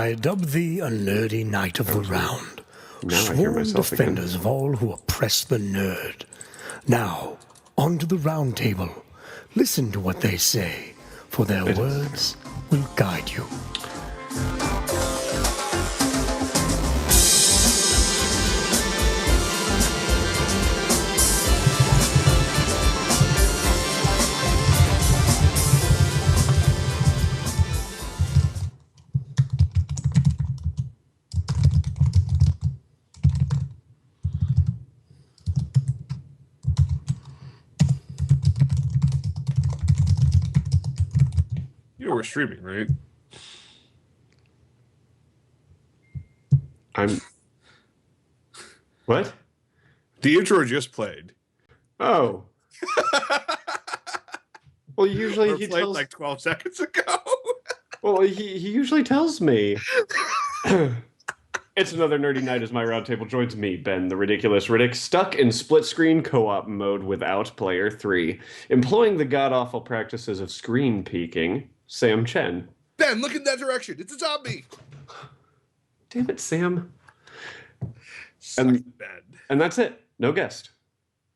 I dub thee a nerdy knight of the round, Now I hear sworn myself defenders of all who oppress the nerd. Now, onto the round table. Listen to what they say, for their words will guide you. You know we're streaming, right? What? The intro just played. Oh. Well, usually Or he played tells... like 12 seconds ago. Well, he usually tells me. It's another nerdy night as my roundtable joins me, Ben the Ridiculous Riddick, stuck in split-screen co-op mode without player 3, employing the god-awful practices of screen peeking, Sam Chen. Ben, look in that direction. It's a zombie. Damn it, Sam. Suck it, Ben. And that's it. No guest.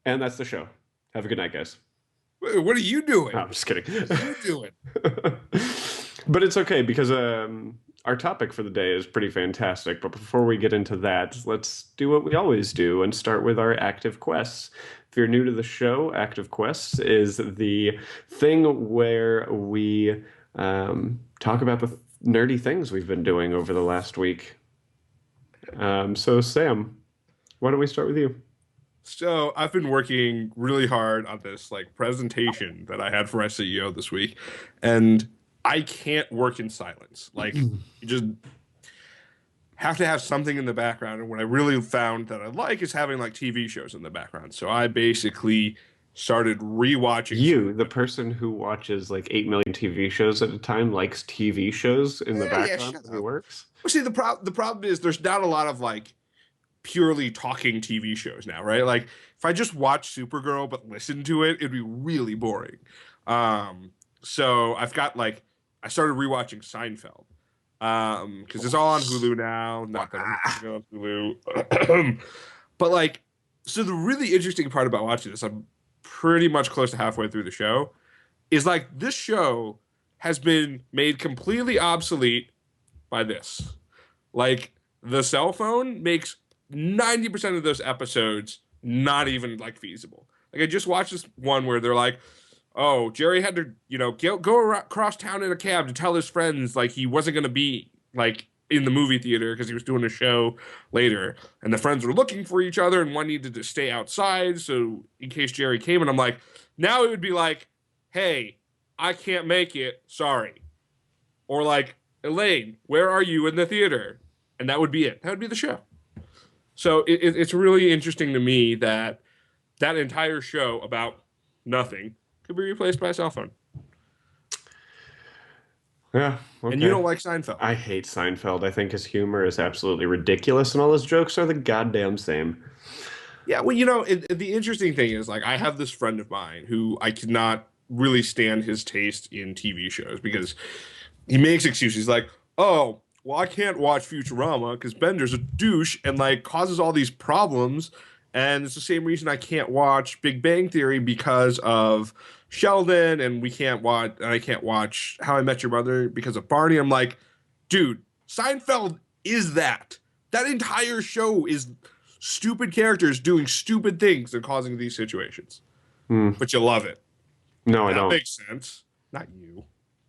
And that's the show. Have a good night, guys. Wait, what are you doing? Oh, I'm just kidding. What are you doing? But it's okay because our topic for the day is pretty fantastic. But before we get into that, let's do what we always do and start with our active quests. If you're new to the show, active quests is the thing where we talk about the nerdy things we've been doing over the last week. So Sam, why don't we start with you? So I've been working really hard on this like presentation that I had for my CEO this week, and I can't work in silence. Like you just have to have something in the background. And what I really found that I like is having like TV shows in the background. So I basically started rewatching. You, the person who watches like 8 million TV shows at a time, likes TV shows in the background as it works? Well, see, the problem is there's not a lot of like purely talking TV shows now, right? Like if I just watch Supergirl but listen to it, it'd be really boring. So I've got like I started rewatching Seinfeld because it's all on Hulu now. Not that I'm on Hulu, but like, so the really interesting part about watching this, I'm pretty much close to halfway through the show, is like this show has been made completely obsolete by this. Like the cell phone makes 90% of those episodes not even like feasible. Like I just watched this one where they're like, oh, Jerry had to, go across town in a cab to tell his friends like he wasn't going to be like in the movie theater because he was doing a show later. And the friends were looking for each other and one needed to stay outside. So in case Jerry came, and I'm like, now it would be like, hey, I can't make it. Sorry. Or like, Elaine, where are you in the theater? And that would be it. That would be the show. So it's really interesting to me that that entire show about nothing could be replaced by a cell phone. Yeah. Okay. And you don't like Seinfeld. I hate Seinfeld. I think his humor is absolutely ridiculous, and all his jokes are the goddamn same. Yeah, well, the interesting thing is, like, I have this friend of mine who I cannot really stand his taste in TV shows because he makes excuses. He's like, oh, well, I can't watch Futurama because Bender's a douche and, like, causes all these problems. And it's the same reason I can't watch Big Bang Theory because of Sheldon, and I can't watch How I Met Your Mother because of Barney. I'm like, dude, Seinfeld is that. That entire show is stupid characters doing stupid things and causing these situations. But you love it. No, I don't. That makes sense. Not you.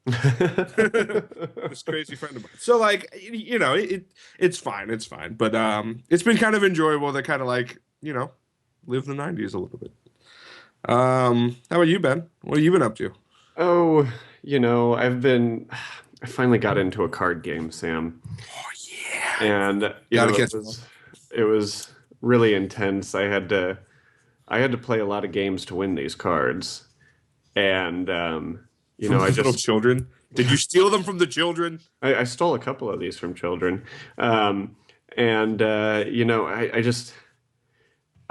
This crazy friend of mine. So like, it's fine. It's fine. But it's been kind of enjoyable to kind of like, live the 90s a little bit. How about you, Ben? What have you been up to? Oh, I finally got into a card game, Sam. Oh yeah. And it was really intense. I had to play a lot of games to win these cards. And I just little children. Did you steal them from the children? I stole a couple of these from children.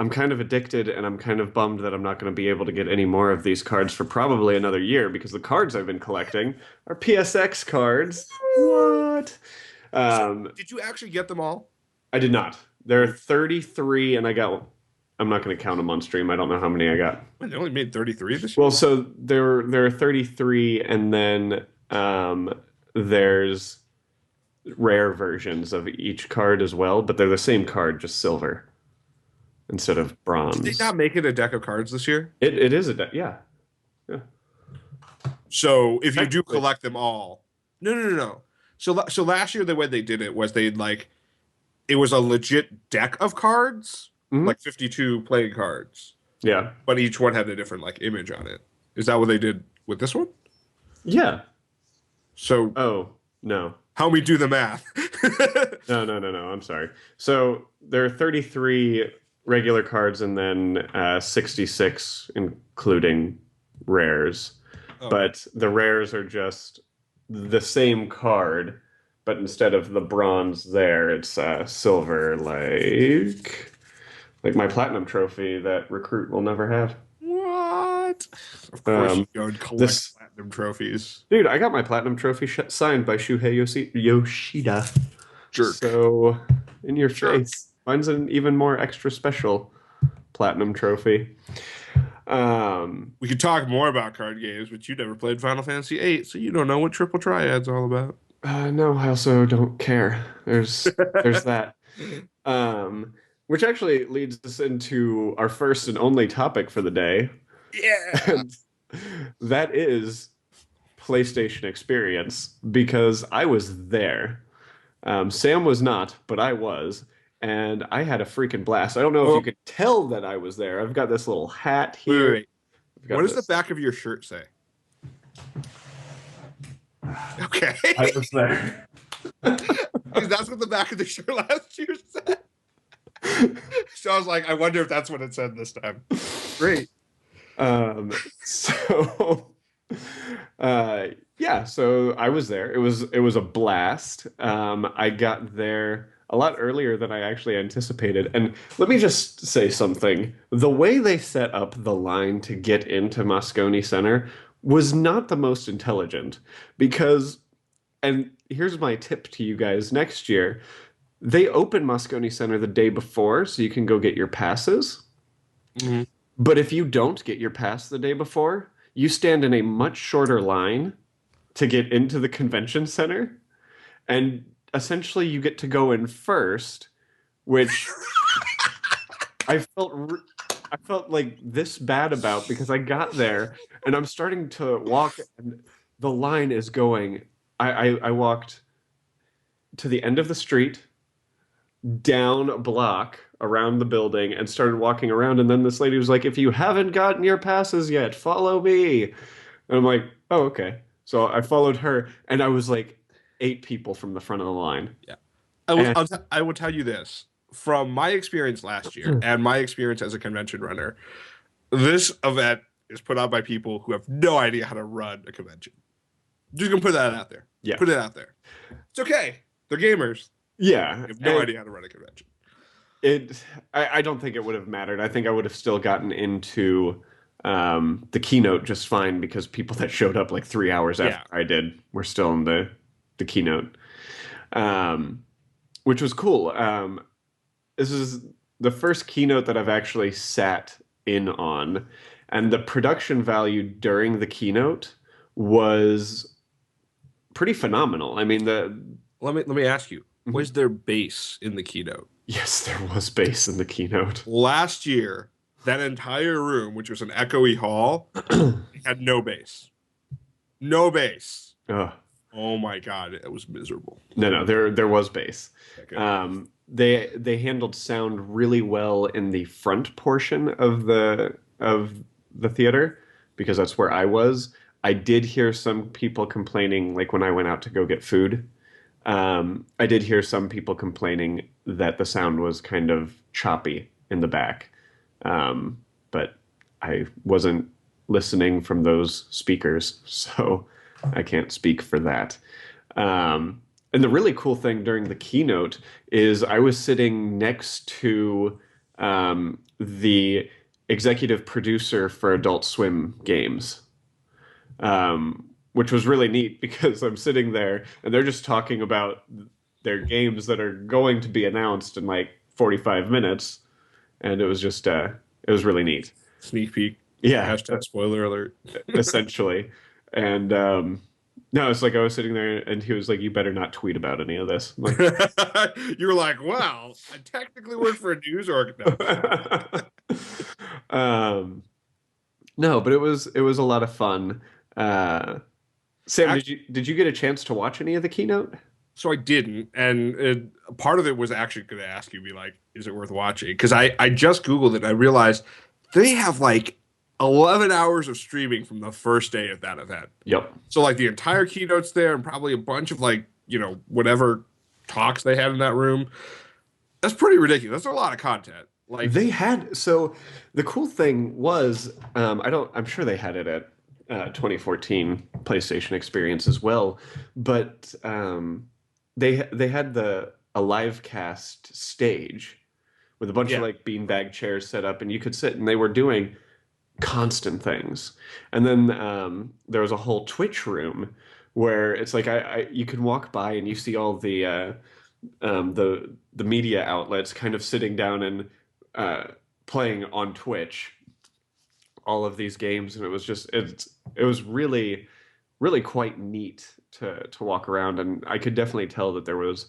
I'm kind of addicted, and I'm kind of bummed that I'm not going to be able to get any more of these cards for probably another year, because the cards I've been collecting are PSX cards. What? So, Um, did you actually get them all? I did not. There are 33, and I got. I'm not going to count them on stream. I don't know how many I got. Man, they only made 33 this year. Well, so there are 33, and then there's rare versions of each card as well, but they're the same card, just silver instead of Did they bronze. not make it a deck of cards this year? It is yeah. Yeah. So if you do Technically. collect them all, no. So last year the way they did it was they like it was a legit deck of cards, Mhm. like 52 playing cards, Yeah. but each one had a different like image on it. Is that what they did with this one? Yeah. So Oh, no. help me do the math. No. I'm sorry. So there are 33 regular cards and then 66 including rares. Oh. But the rares are just the same card, but instead of the bronze there, it's silver, like my platinum trophy that recruit will never have. What? Of course you go and collect This platinum trophies. dude, I got my platinum trophy signed by Yoshida. Jerk. So, in your Jerk. face. Mine's an even more extra special platinum trophy. We could talk more about card games, but you never played Final Fantasy VIII, so you don't know what Triple Triad's all about. No, I also don't care. There's that. Which actually leads us into our first and only topic for the day. Yeah. And that is PlayStation experience because I was there. Sam was not, but I was. And I had a freaking blast. I don't know if you could tell that I was there. I've got this little hat here. Wait. I've got What does this. the back of your shirt say? Okay. I was there. Because that's what the back of the shirt last year said. So I was like, I wonder if that's what it said this time. Great. So yeah, so I was there. It was a blast. I got there a lot earlier than I actually anticipated. And let me just say something. The way they set up the line to get into Moscone Center was not the most intelligent because, and here's my tip to you guys next year, they open Moscone Center the day before so you can go get your passes. Mhm. But if you don't get your pass the day before, you stand in a much shorter line to get into the convention center. And essentially you get to go in first, which I felt like this bad about because I got there and I'm starting to walk and the line is going. I walked to the end of the street, down a block around the building and started walking around. And then this lady was like, if you haven't gotten your passes yet, follow me. And I'm like, oh, okay. So I followed her and I was like 8 people from the front of the line. Yeah. And- I will tell you this. From my experience last year and my experience as a convention runner, this event is put on by people who have no idea how to run a convention. Just gonna put that out there. Yeah. Put it out there. It's okay. They're gamers. Yeah. They have no idea how to run a convention. I don't think it would have mattered. I think I would have still gotten into the keynote just fine because people that showed up like 3 hours after I did were still in the keynote, which was cool. This is the first keynote that I've actually sat in on, and the production value during the keynote was pretty phenomenal. I mean, Let me ask you, was there bass in the keynote? yes, there was bass in the keynote. Last year, that entire room, which was an echoey hall, had no bass. No bass. Ugh. Oh my god, it was miserable. No, there was bass. Okay. They handled sound really well in the front portion of the theater because that's where I was. I did hear some people complaining, like when I went out to go get food. I did hear some people complaining that the sound was kind of choppy in the back, but I wasn't listening from those speakers, so I can't speak for that. And the really cool thing during the keynote is I was sitting next to the executive producer for Adult Swim games, which was really neat because I'm sitting there and they're just talking about their games that are going to be announced in like 45 minutes, and it was just it was really neat. Sneak peek. Yeah, Hashtag spoiler alert. essentially. And no, it's like I was sitting there and he was like, "You better not tweet about any of this." I'm like, You're like, well, I technically work for a news org. No. um, no, but it was a lot of fun. Uh, Sam, did you get a chance to watch any of the keynote? So I didn't, and part of it was actually going to ask you, be like, is it worth watching? Because I just Googled it and I realized they have like 11 hours of streaming from the first day of that event. Yep. So like the entire keynote's there and probably a bunch of like, whatever talks they had in that room. That's pretty ridiculous. That's a lot of content. Like They had so the cool thing was I'm sure they had it at 2014 PlayStation Experience as well, but they had a live cast stage with a bunch of yeah. like beanbag chairs set up, and you could sit, and they were doing constant things. And then there was a whole Twitch room where it's like you can walk by and you see all the media outlets kind of sitting down and playing on Twitch all of these games, and it was really quite neat to walk around, and I could definitely tell that there was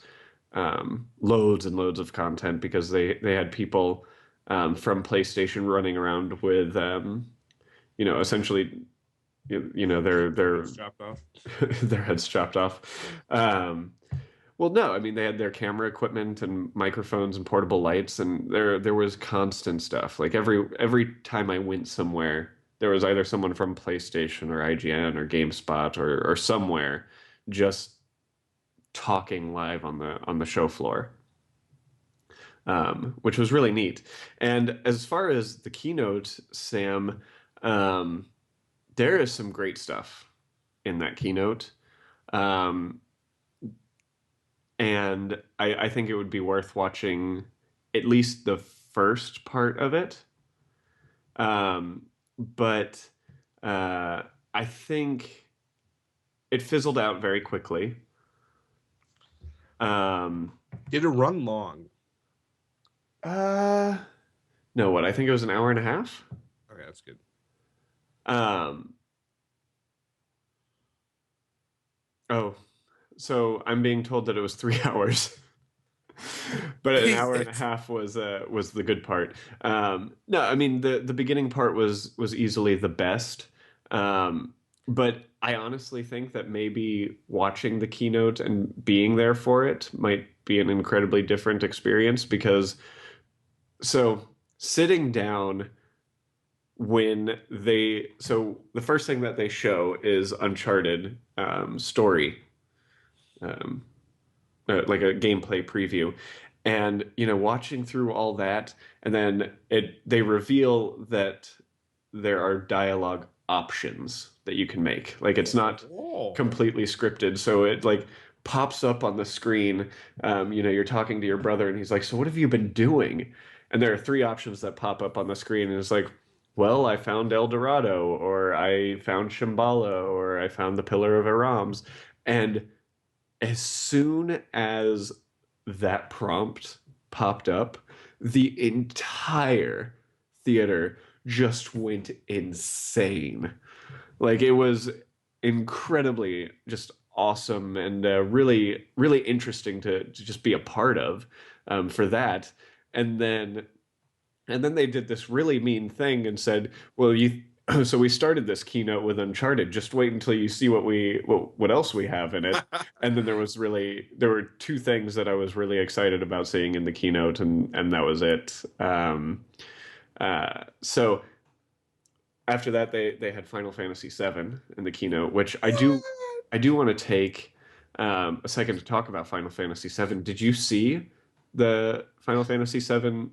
loads and loads of content because they had people from PlayStation running around with essentially their Chopped off. their heads chopped off. Well, no, I mean they had their camera equipment and microphones and portable lights, and there was constant stuff. Like every time I went somewhere, there was either someone from PlayStation or IGN or GameSpot or somewhere just talking live on the show floor, which was really neat. And as far as the keynote, Sam, there is some great stuff in that keynote. And I think it would be worth watching at least the first part of it. But I think it fizzled out very quickly. Did it run long? No, what? I think it was an hour and a half. Okay, that's good. Oh, so I'm being told that it was 3 hours. But an hour and a half was the good part. No, I mean the beginning part was easily the best. But I honestly think that maybe watching the keynote and being there for it might be an incredibly different experience because so sitting down so the first thing that they show is Uncharted story. Um, like a gameplay preview, and watching through all that, and then they reveal that there are dialogue options that you can make. Like it's not completely scripted, so it like pops up on the screen. You're talking to your brother and he's like, "So what have you been doing?" And there are three options that pop up on the screen, and it's like, well, I found El Dorado, or I found Shambhala, or I found the Pillar of Arams. And as soon as that prompt popped up, the entire theater just went insane. Like it was incredibly just awesome and really, really interesting to just be a part of for that. And then they did this really mean thing and said, "Well, so we started this keynote with Uncharted. Just wait until you see what else we have in it." And then there were two things that I was really excited about seeing in the keynote, and that was it. So after that, they had Final Fantasy VII in the keynote, which I do want to take a second to talk about Final Fantasy VII. Did you see the Final Fantasy VII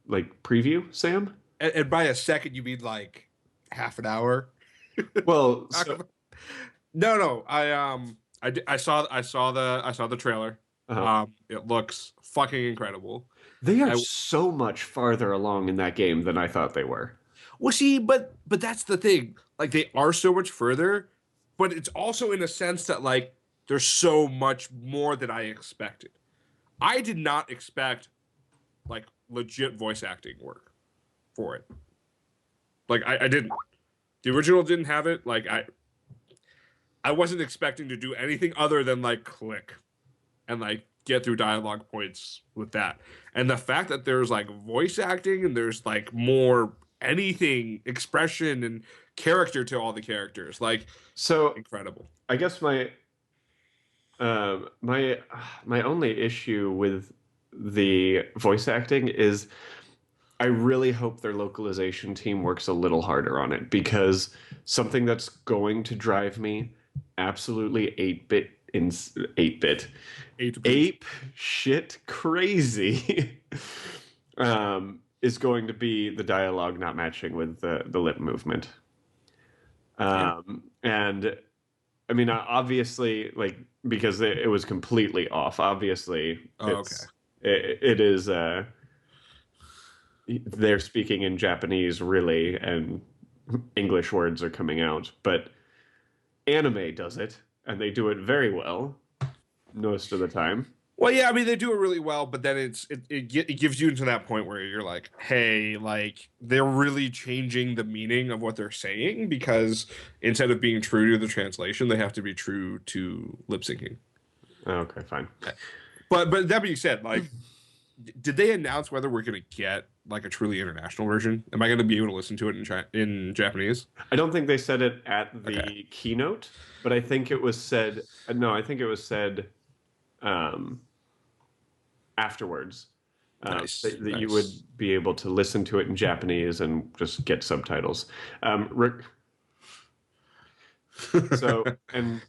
like preview, Sam? And by a second, you mean like half an hour? Well, no. I saw the trailer. It looks fucking incredible. They are so much farther along in that game than I thought they were. Well, see, but that's the thing. Like they are so much further, but it's also in a sense that like there's so much more that I expected. I did not expect like legit voice acting work for it. Like I didn't. The original didn't have it. Like I wasn't expecting to do anything other than like click and like get through dialogue points with that. And the fact that there's like voice acting and there's like more anything expression and character to all the characters, like So incredible. I guess my my only issue with the voice acting is I really hope their localization team works a little harder on it, because something that's going to drive me absolutely 8-bit in 8-bit 8-bit. ape shit crazy is going to be the dialogue not matching with the lip movement. And I mean, obviously, like, because it was completely off. Obviously, Oh, okay. it is they're speaking in Japanese really, and English words are coming out. But anime does it, and they do it very well most of the time. Well, yeah, I mean they do it really well, but then it gives you to that point where you're like, hey, like they're really changing the meaning of what they're saying, because instead of being true to the translation, they have to be true to lip syncing. Okay, fine. But that being said, like, did they announce whether we're gonna get like a truly international version? Am I gonna be able to listen to it in Japanese? I don't think they said it at the Okay. keynote, but I think it was said. No, I think it was said afterwards. Nice, That you nice. would be able to listen to it in Japanese and just get subtitles. So, and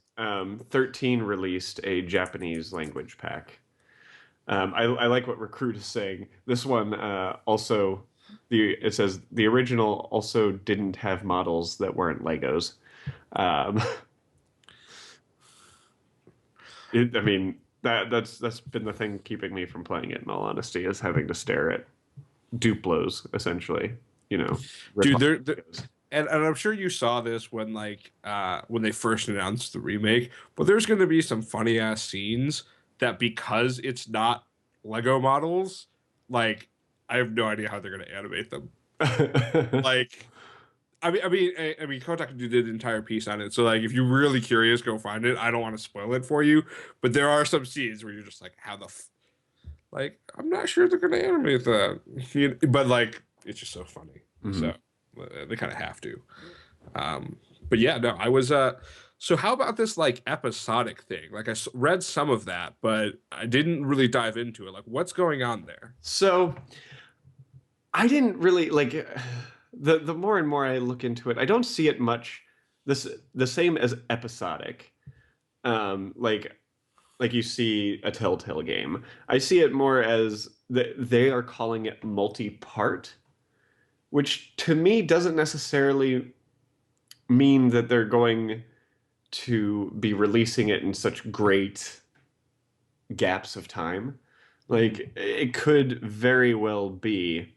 13 released a Japanese language pack. I like what Recruit is saying. This one also, it says the original also didn't have models that weren't Legos. Um, I mean, that's been the thing keeping me from playing it, in all honesty, is having to stare at Duplos, essentially. You know, rip Dude, off they're Legos. and I'm sure you saw this when they first announced the remake, but there's going to be some funny ass scenes that, because it's not Lego models, like I have no idea how they're going to animate them. Like I mean, Kotaku did an entire piece on it, so like if you're really curious, go find it. I don't want to spoil it for you, but there are some scenes where you're just like, how the like I'm not sure they're going to animate that, but like it's just so funny. So Mhm. they kind of have to. Um, but yeah, no, I was. So how about this like episodic thing? Like read some of that, but I didn't really dive into it. Like, what's going on there? So I didn't really like the more and more I look into it, I don't see it much the same as episodic. Like you see a Telltale game. I see it more as they are calling it multi-part, which to me doesn't necessarily mean that they're going to be releasing it in such great gaps of time. Like it could very well be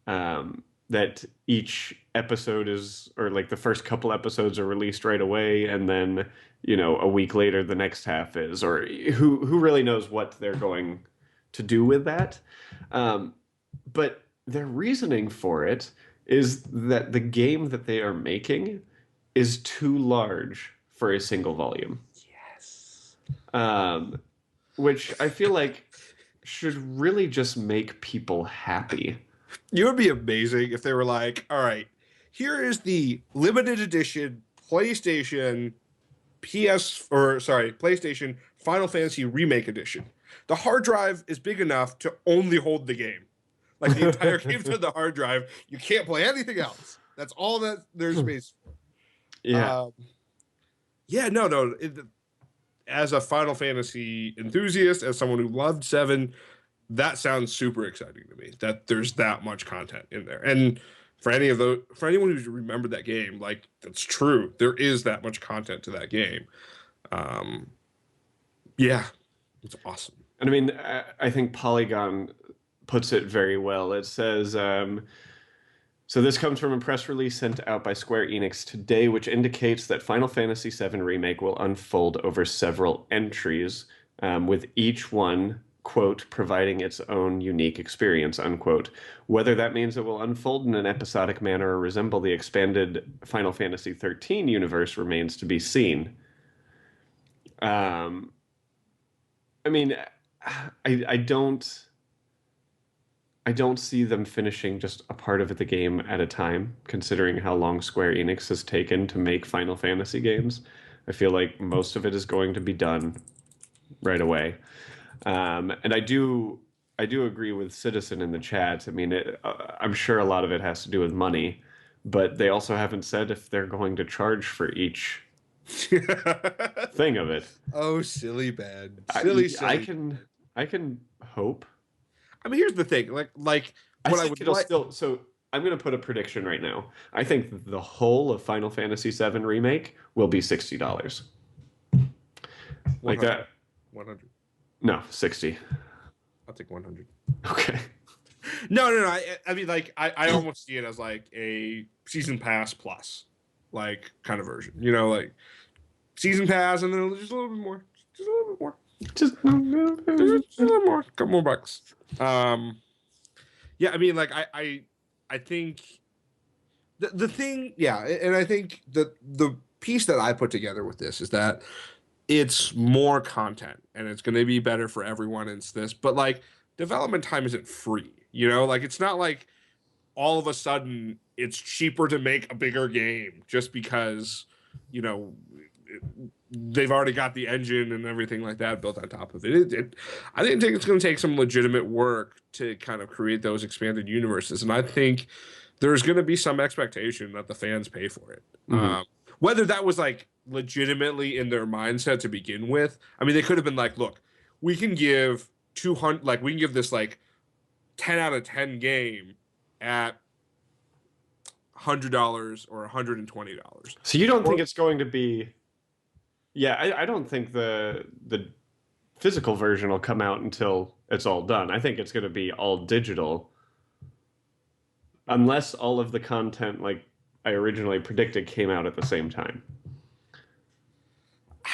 that each episode is, or like the first couple episodes are released right away, and then a week later the next half is, or who really knows what they're going to do with that. But their reasoning for it is that the game that they are making is too large for a single volume. Yes. Um, which I feel like should really just make people happy. You would be amazing if they were like, all right, here is the limited edition PlayStation Final Fantasy Remake Edition. The hard drive is big enough to only hold the game. Like the entire game's on the hard drive. You can't play anything else. That's all that there's space for. Yeah. Yeah, no. As a Final Fantasy enthusiast, as someone who loved 7, that sounds super exciting to me, that there's that much content in there. And for anyone who's remembered that game, like that's true. There is that much content to that game. Um, yeah, it's awesome. And I mean, I think Polygon puts it very well. It says, So this comes from a press release sent out by Square Enix today, which indicates that Final Fantasy VII Remake will unfold over several entries, with each one, quote, providing its own unique experience, unquote. Whether that means it will unfold in an episodic manner or resemble the expanded Final Fantasy XIII universe remains to be seen. Um, I mean, I don't. I don't see them finishing just a part of the game at a time, considering how long Square Enix has taken to make Final Fantasy games. I feel like most of it is going to be done right away. And I do agree with Citizen in the chat. I mean, I'm sure a lot of it has to do with money, but they also haven't said if they're going to charge for each thing of it. Oh, silly bad. I can hope. I mean, here's the thing. Like I what I think would it'll like. still. So I'm going to put a prediction right now. I think the whole of Final Fantasy VII Remake will be $60. Like 100. that? 100. No, 60. I'll take 100. Okay. No. I mean, like, I almost see it as like a season pass plus, like, kind of version. You know, like season pass and then just a little bit more, just a little bit more, Just just a little more, couple more bucks. Yeah, I mean, like, I think the thing, yeah, and I think the piece that I put together with this is that it's more content and it's going to be better for everyone. It's this, but like development time isn't free, you know, like it's not like all of a sudden it's cheaper to make a bigger game just because, you know, they've already got the engine and everything like that built on top of it. I think it's going to take some legitimate work to kind of create those expanded universes. And I think there's going to be some expectation that the fans pay for it. Mhm. Whether that was like legitimately in their mindset to begin with. I mean, they could have been like, look, we can give 200, like we can give this like 10 out of 10 game at $100 or $120. So you don't think it's going to be? Yeah, I don't think the physical version will come out until it's all done. I think it's going to be all digital, unless all of the content, like I originally predicted, came out at the same time.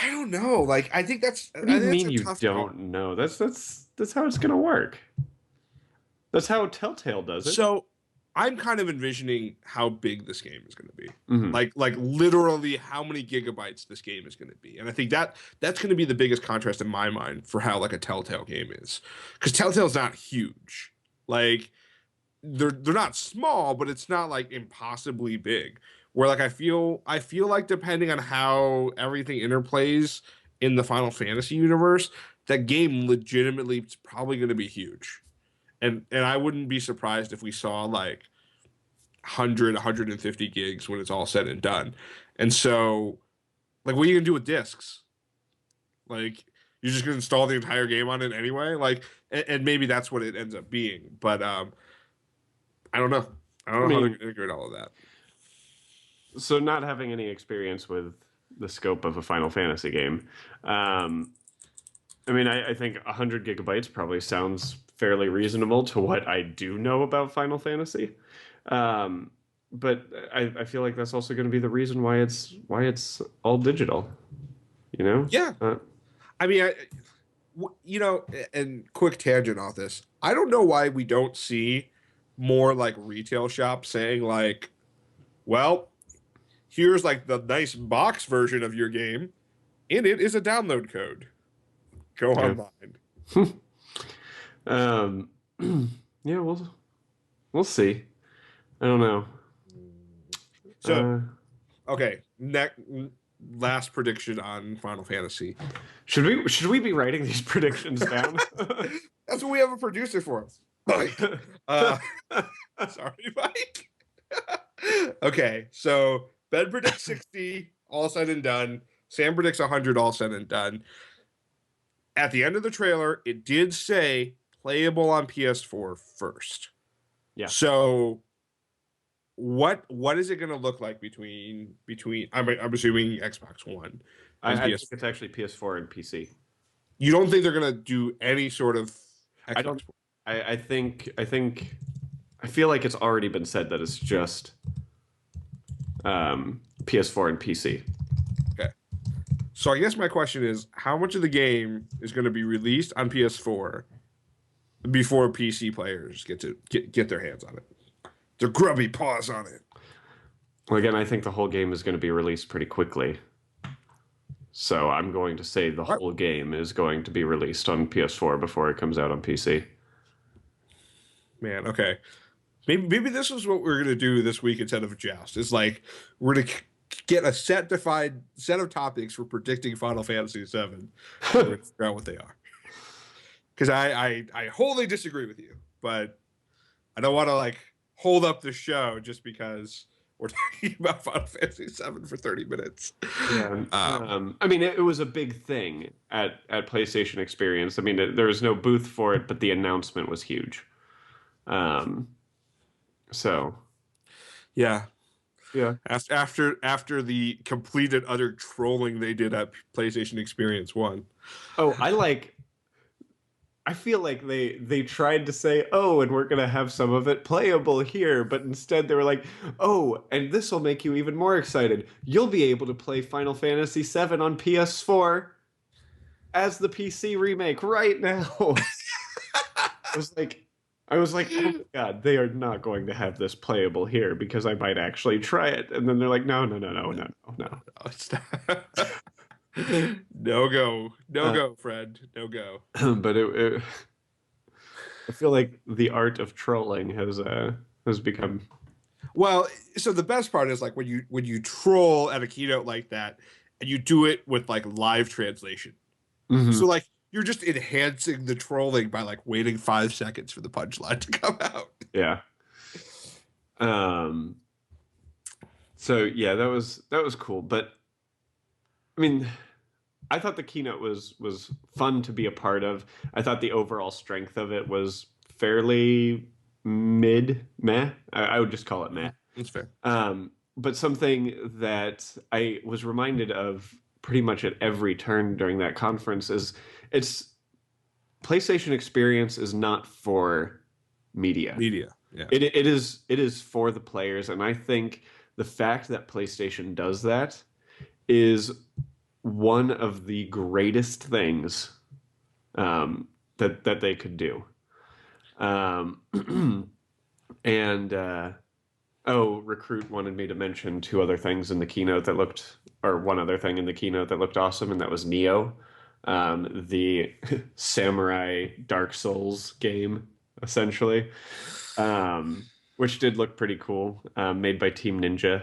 I don't know. Like, I think that's. What do you I think mean that's a you tough don't call. know? That's how it's going to work. That's how Telltale does it. So, I'm kind of envisioning how big this game is going to be. Mhm. Like literally how many gigabytes this game is going to be. And I think that's going to be the biggest contrast in my mind for how like a Telltale game is. Cuz Telltale's not huge. Like they're not small, but it's not like impossibly big. Where like I feel like depending on how everything interplays in the Final Fantasy universe, that game legitimately is probably going to be huge. And I wouldn't be surprised if we saw like 100, 150 gigs when it's all said and done. And so, like, what are you gonna do with discs? Like, you're just gonna install the entire game on it anyway. Like, and maybe that's what it ends up being. But I don't know. I don't I know how to mean, integrate all of that. so not having any experience with the scope of a Final Fantasy game, I mean, I think 100 gigabytes probably sounds fairly reasonable to what I do know about Final Fantasy. Um, but I feel like that's also going to be the reason why it's all digital. You know? Yeah, I mean, you know, and quick tangent off this. I don't know why we don't see more like retail shops saying like, well, here's like the nice box version of your game. In it is a download code. Go Yeah. online. Um, yeah, we'll see. I don't know. So, okay, last prediction on Final Fantasy. Should we be writing these predictions down? That's what we have a producer for. Mike. Sorry, Mike. Okay, so Ben predicts 60, all said and done. Sam predicts 100, all said and done. At the end of the trailer, it did say playable on PS4 first. Yeah. So what is it going to look like between I'm assuming Xbox One and I think PS4? it's actually PS4 and PC. You don't think they're going to do any sort of Xbox I don't. One? I think I feel like it's already been said that it's just PS4 and PC. Okay. So I guess my question is, how much of the game is going to be released on PS4 before PC players get their hands on it? Their grubby paws on it. Well, again, I think the whole game is going to be released pretty quickly. So I'm going to say the What? whole game is going to be released on PS4 before it comes out on PC. Man, okay. Maybe this is what we're gonna do this week instead of Joust. It's like we're gonna get a defined set of topics for predicting Final Fantasy VII. We're gonna figure out what they are. Because I wholly disagree with you, but I don't want to like hold up the show just because we're talking about Final Fantasy VII for 30 minutes. Yeah. I mean, it was a big thing at PlayStation Experience. I mean, there was no booth for it, but the announcement was huge. So Yeah. yeah. After the complete and utter trolling they did at PlayStation Experience 1. Oh, I feel like they tried to say, "Oh, and we're going to have some of it playable here," but instead they were like, "Oh, and this will make you even more excited. You'll be able to play Final Fantasy VII on PS4 as the PC remake right now." I was like, "Oh my God, they are not going to have this playable here because I might actually try it." And then they're like, "No, no, no, no, no, no, no." No, it's not. No go, Fred. No go. But I feel like the art of trolling has become. Well, so the best part is like when you troll at a keynote like that, and you do it with like live translation. Mhm. So like you're just enhancing the trolling by like waiting 5 seconds for the punchline to come out. Yeah. Um. So yeah, that was cool. But I mean, I thought the keynote was fun to be a part of. I thought the overall strength of it was fairly meh. I would just call it meh. That's fair. But something that I was reminded of pretty much at every turn during that conference is it's PlayStation Experience is not for media. Media. Yeah. It is for the players, and I think the fact that PlayStation does that is one of the greatest things that they could do. And oh, Recruit wanted me to mention two other things in the keynote that looked, or one other thing in the keynote that looked awesome, and that was Neo, the samurai Dark Souls game, essentially, which did look pretty cool, made by Team Ninja.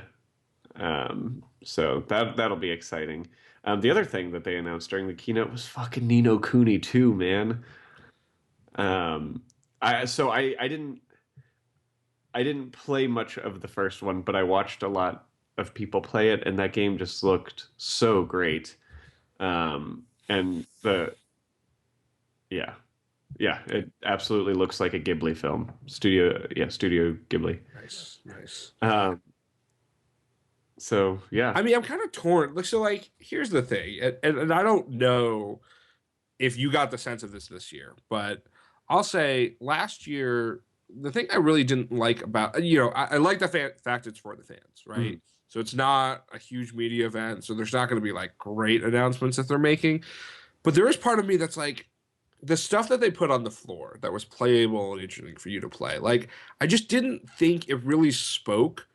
So that'll be exciting. The other thing that they announced during the keynote was fucking Ni no Kuni 2, man. I didn't play much of the first one, but I watched a lot of people play it, and that game just looked so great. And yeah, yeah, it absolutely looks like a Ghibli film. Studio Ghibli. Nice. So yeah, I mean, I'm kind of torn. So, like, here's the thing, and I don't know if you got the sense of this year, but I'll say last year, the thing I really didn't like about, I like the fact it's for the fans, right? So it's not a huge media event, so there's not going to be like great announcements that they're making. But there is part of me that's like, the stuff that they put on the floor that was playable and interesting for you to play. Like, I just didn't think it really spoke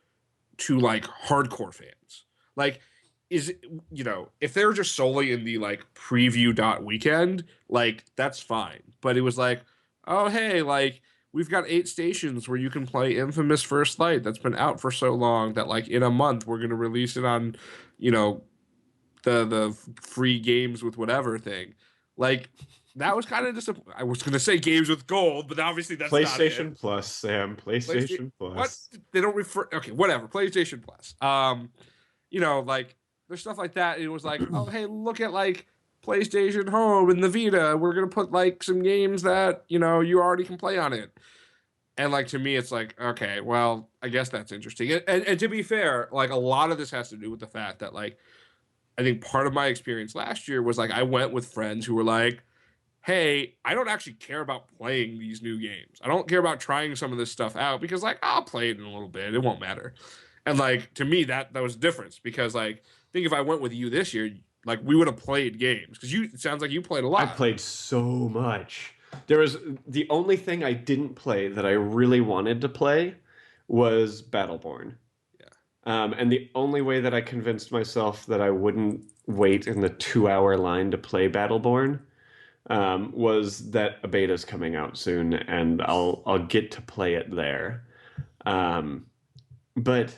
to like hardcore fans. Like, if they're just solely in the like preview.weekend, like that's fine. But it was like, oh hey, like we've got 8 stations where you can play Infamous First Light that's been out for so long that like in a month we're gonna release it on, the free games with whatever thing. Like that was kind of disappointing. I was gonna say games with gold, but obviously that's PlayStation not it. Plus, Sam. PlayStation Plus. What? They don't refer. Okay, whatever. PlayStation Plus. Like there's stuff like that. It was like, oh hey, look at like PlayStation Home and the Vita. We're gonna put like some games that you already can play on it. And like to me, it's like, okay, well, I guess that's interesting. And to be fair, like a lot of this has to do with the fact that like I think part of my experience last year was like I went with friends who were like, hey, I don't actually care about playing these new games. I don't care about trying some of this stuff out because like I'll play it in a little bit. It won't matter. And like to me that was a difference because like I think if I went with you this year, like we would have played games because you it sounds like you played a I lot. played so much. There was the only thing I didn't play that I really wanted to play was Battleborn. Yeah. And the only way that I convinced myself that I wouldn't wait in the 2 hour line to play Battleborn was that a beta's coming out soon, and I'll get to play it there. Um, but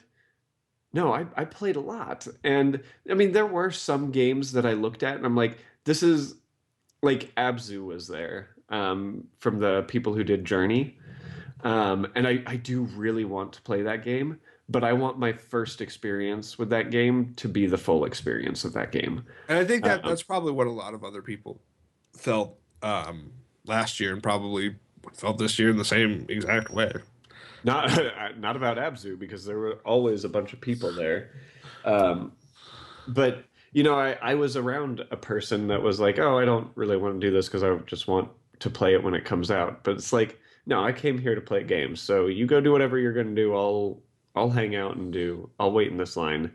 no, I played a lot, and I mean there were some games that I looked at and I'm like, this is like Abzu was there from the people who did Journey. And I do really want to play that game, but I want my first experience with that game to be the full experience of that game. And I think that Um, that's probably what a lot of other people felt last year and probably felt this year in the same exact way. not not about Abzu because there were always a bunch of people there. Um, but you know, I was around a person that was like, "Oh, I don't really want to do this because I just want to play it when it comes out." But it's like, no, I came here to play games. So you go do whatever you're going to do. I'll hang out and do. I'll wait in this line.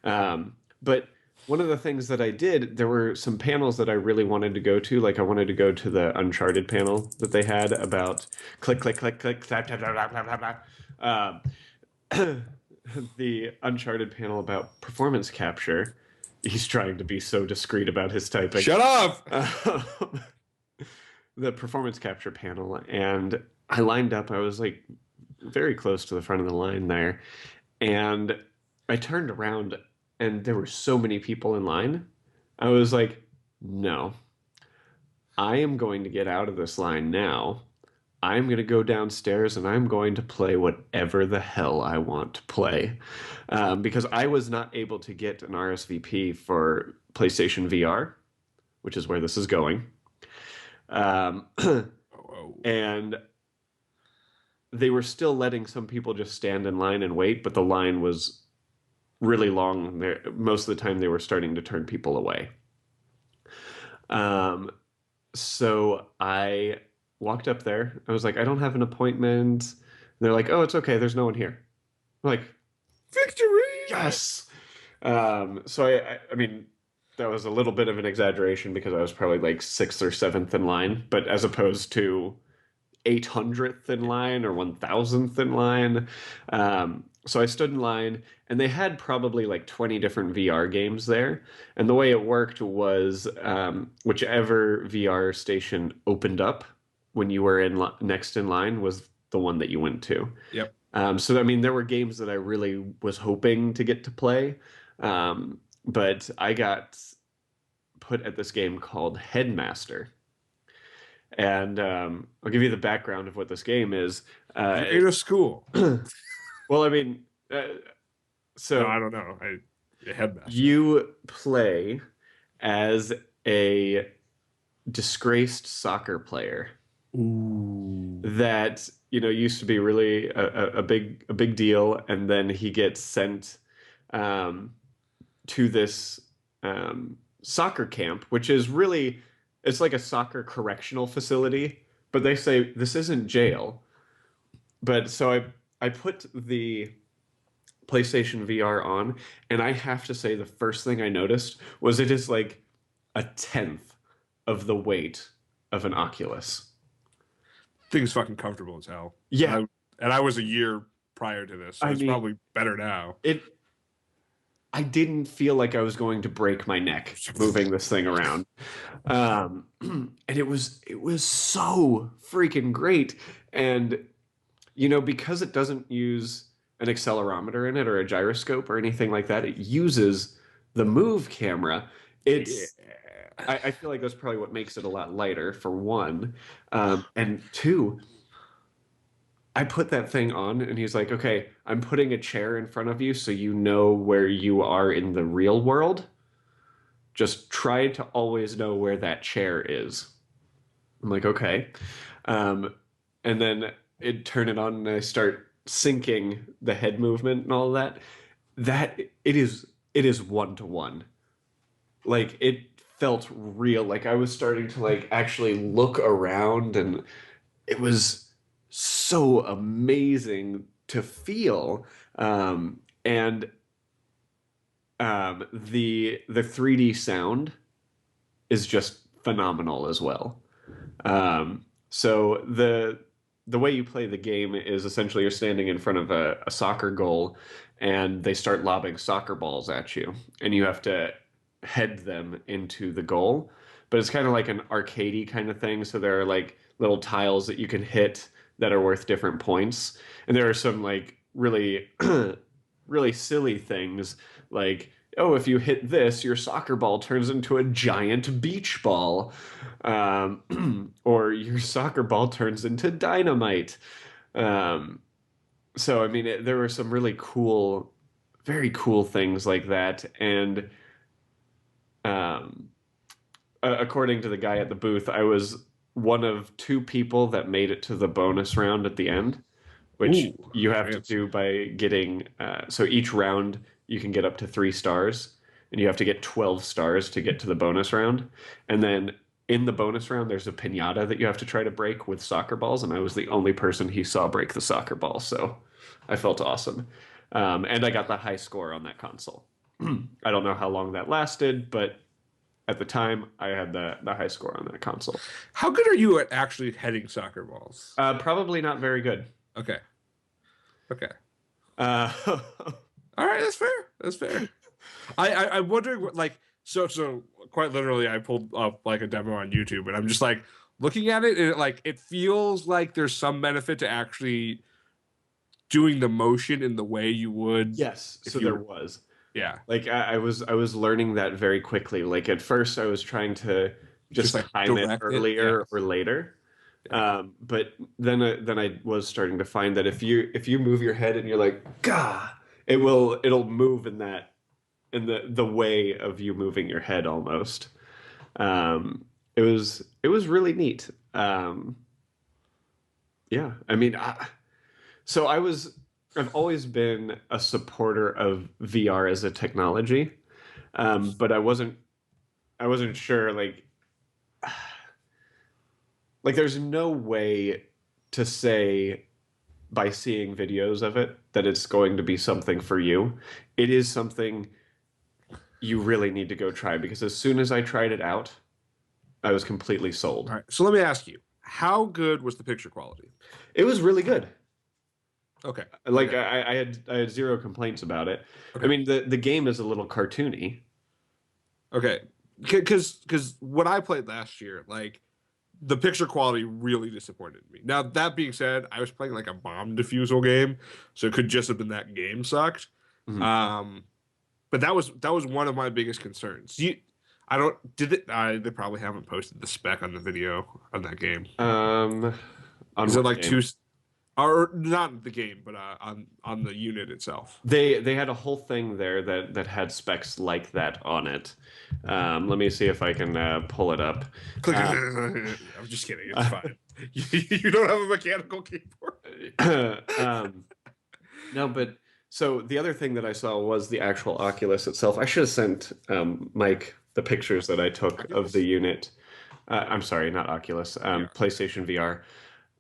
But one of the things that I did, there were some panels that I really wanted to go to. Like I wanted to go to the Uncharted panel that they had about click, click, click, click, clap, blah, blah, blah, blah, blah. The Uncharted panel about performance capture. He's trying to be so discreet about his typing. Shut up. The performance capture panel, and I lined up. I was like very close to the front of the line there, and I turned around, and there were so many people in line. I was like, no, I am going to get out of this line now. I'm going to go downstairs and I'm going to play whatever the hell I want to play. Because I was not able to get an RSVP for PlayStation VR, which is where this is going. Oh. And they were still letting some people just stand in line and wait, but the line was really long. Most of the time, they were starting to turn people away. So I walked up there. I was like, I don't have an appointment. And they're like, oh, it's okay. There's no one here. I'm like, Victory! yes. So I mean, that was a little bit of an exaggeration because I was probably like sixth or seventh in line, but as opposed to 800th in line or 1000th in line. So I stood in line, and they had probably like 20 different VR games there. And the way it worked was whichever VR station opened up when you were next in line was the one that you went to. Yep. So I mean, there were games that I really was hoping to get to play, but I got put at this game called Headmaster. And I'll give you the background of what this game is. In a school. Well, I mean, so No, I don't know. Headmaster. you play as a disgraced soccer player Ooh. that used to be really a big deal, and then he gets sent to this soccer camp, which is really it's like a soccer correctional facility, but they say this isn't jail. But so I put the PlayStation VR on, and I have to say the first thing I noticed was it is like a tenth of the weight of an Oculus. Thing's fucking comfortable as hell. Yeah. And I was a year prior to this, so it's probably better now. I didn't feel like I was going to break my neck moving this thing around. And it was so freaking great. And because it doesn't use an accelerometer in it or a gyroscope or anything like that, it uses the Move camera. I feel like that's probably what makes it a lot lighter, for one. And two, I put that thing on, and he's like, okay, I'm putting a chair in front of you so you know where you are in the real world. Just try to always know where that chair is. I'm like, okay. And then it turn it on, and I start syncing the head movement and all that. It is 1-to-1. Like, it felt real. Like I was starting to like actually look around, and it was so amazing to feel. And the 3D sound is just phenomenal as well. So the way you play the game is essentially you're standing in front of a soccer goal, and they start lobbing soccer balls at you, and you have to head them into the goal. But it's kind of like an arcadey kind of thing. So there are like little tiles that you can hit that are worth different points, and there are some like really really silly things like, oh, if you hit this, your soccer ball turns into a giant beach ball, or your soccer ball turns into dynamite. Um, so, I mean, there were some really cool, very cool things like that. And um, according to the guy at the booth, I was one of two people that made it to the bonus round at the end, which Ooh, you have to fancy. do by getting so each round you can get up to 3 stars, and you have to get 12 stars to get to the bonus round. And then in the bonus round there's a piñata that you have to try to break with soccer balls, and I was the only person he saw break the soccer ball, so I felt awesome. And I got the high score on that console. I don't know how long that lasted, but at the time I had the high score on that console. How good are you at actually heading soccer balls? Probably not very good. Okay. Okay. uh, All right, that's fair. That's fair. I'm wondering what like so quite literally I pulled up like a demo on YouTube, and I'm just like looking at it, and it feels like there's some benefit to actually doing the motion in the way you would yes, if so you there were, was. yeah. Like I was learning that very quickly. Like at first I was trying to Just just like time it direct it. Yeah. earlier or later. Yeah. But then I was starting to find that if you move your head and you're like, gah, it'll move in the way of you moving your head almost. It was really neat. Yeah, I mean, so I've always been a supporter of VR as a technology, but I wasn't sure like there's no way to say by seeing videos of it that it's going to be something for you. It is something you really need to go try, because as soon as I tried it out, I was completely sold. All right. So let me ask you, how good was the picture quality? It was really good. Okay. Like Okay. I had zero complaints about it. I Okay. mean, the game is a little cartoony. Okay. Because what I played last year, like the picture quality really disappointed me. Now that being said, I was playing like a bomb defusal game, so it could just have been that game sucked. Mhm. But that was one of my biggest concerns. I don't did it. They probably haven't posted the spec on the video on that game. Um, on Is it what like game? two, or not the game, but on the unit itself? They had a whole thing there that had specs like that on it. Let me see if I can pull it up. Uh, I'm just kidding. It's fine. You don't have a mechanical keyboard. um, no, but so the other thing that I saw was the actual Oculus itself. I should have sent Mike the pictures that I took of the unit. I'm sorry, not Oculus. Yeah. PlayStation VR.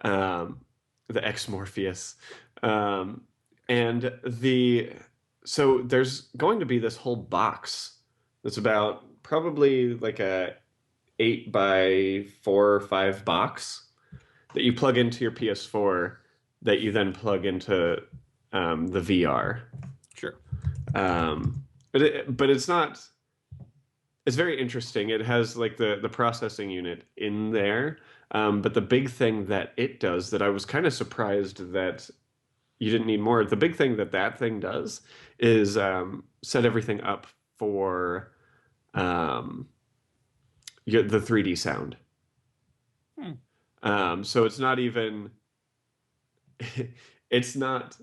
Um, the X Morpheus. Um, and so there's going to be this whole box that's about probably like a 8 by 4 or 5 box that you plug into your PS4 that you then plug into the VR. Sure. But it's not. It's very interesting. It has like the processing unit in there, but the big thing that it does that I was kind of surprised that you didn't need more. The big thing that thing does is set everything up for um, the 3D sound. Hmm. So it's not even it's not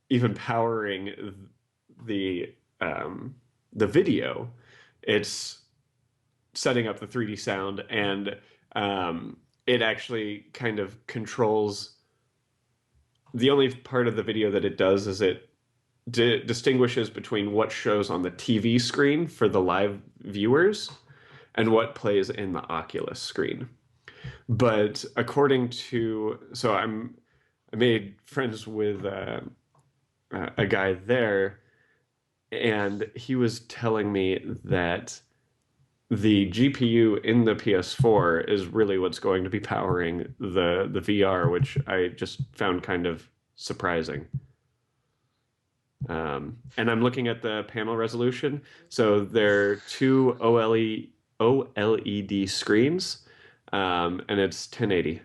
even powering the the video. It's setting up the 3D sound, and it actually kind of controls. The only part of the video that it does is it distinguishes between what shows on the TV screen for the live viewers and what plays in the Oculus screen. But according to, so I made friends with a guy there, and he was telling me that the GPU in the PS4 is really what's going to be powering the VR, which I just found kind of surprising. And I'm looking at the panel resolution. So there are two OLED screens, and it's 1080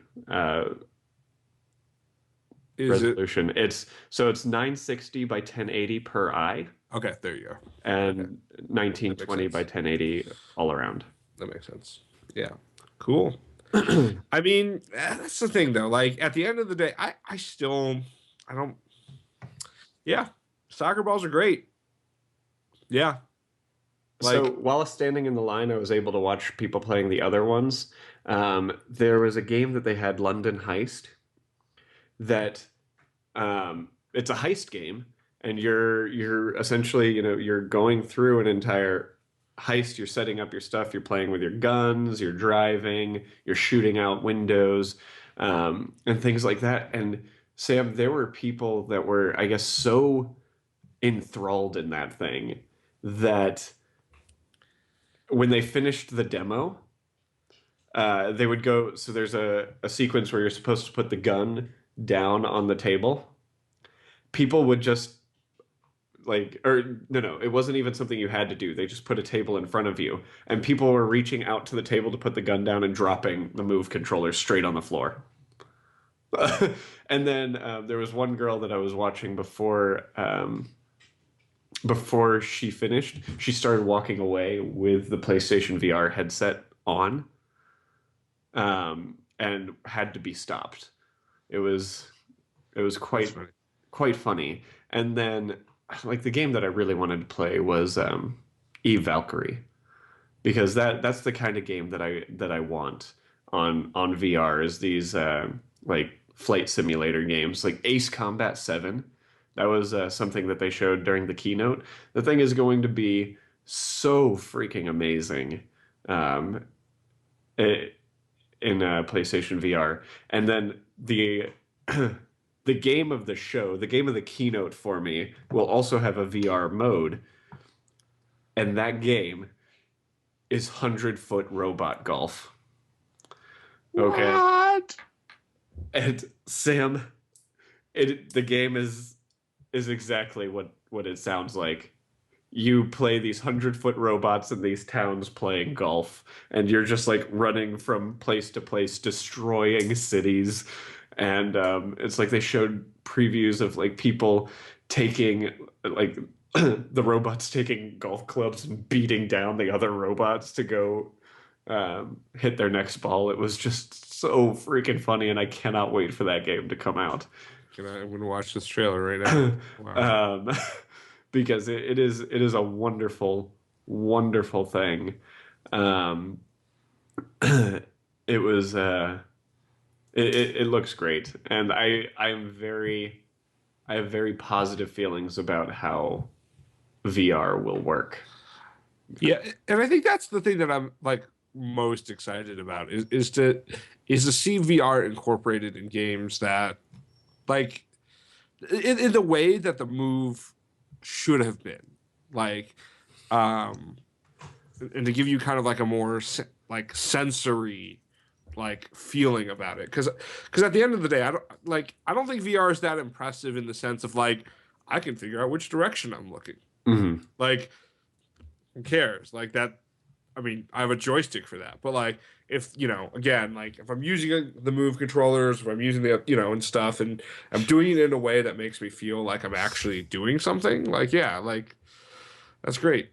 Is it resolution. It's 960 by 1080 per eye, okay? There you go. and Okay. 1920 by 1080 all around. That makes sense. Yeah. Cool. I mean, that's the thing though. Like at the end of the day, I still I don't yeah. Soccer balls are great. Yeah. So Like while standing in the line, I was able to watch people playing the other ones. There was a game that they had, London Heist, that it's a heist game, and you're essentially, you're going through an entire heist. You're setting up your stuff. You're playing with your guns. You're driving. You're shooting out windows, and things like that. And Sam, there were people that were, I guess, so enthralled in that thing that when they finished the demo, they would go. So there's a sequence where you're supposed to put the gun down on the table. People would just or no, it wasn't even something you had to do. They just put a table in front of you, and people were reaching out to the table to put the gun down and dropping the Move controller straight on the floor. And then there was one girl that I was watching before she finished. She started walking away with the PlayStation VR headset on, and had to be stopped. It was quite funny. And then, like, the game that I really wanted to play was Eve Valkyrie, because that's the kind of game that I want on VR, is these like flight simulator games, like Ace Combat 7. That was something that they showed during the keynote. The thing is going to be so freaking amazing, in PlayStation VR. And then the the game of the show, the game of the keynote for me, will also have a VR mode, and that game is 100-foot robot golf. Okay. what? And Sam, the game is exactly what it sounds like. You play these 100-foot robots in these towns playing golf, and you're just like running from place to place, destroying cities. And it's like they showed previews of like people taking like the robots taking golf clubs and beating down the other robots to go hit their next ball. It was just so freaking funny, and I cannot wait for that game to come out. I'm gonna watch this trailer right now. Wow. Because it is a wonderful, wonderful thing. It was it looks great, and I have very positive feelings about how VR will work. Yeah, and I think that's the thing that I'm like most excited about is to see VR incorporated in games that like in the way that the Move should have been, like and to give you kind of like a more like sensory like feeling about it, because at the end of the day, I don't think VR is that impressive in the sense of like I can figure out which direction I'm looking. Mm-hmm. Like who cares? Like that. I mean, I have a joystick for that, but like if again, like if I'm using the Move controllers, if I'm using the and stuff, and I'm doing it in a way that makes me feel like I'm actually doing something, like yeah, like that's great.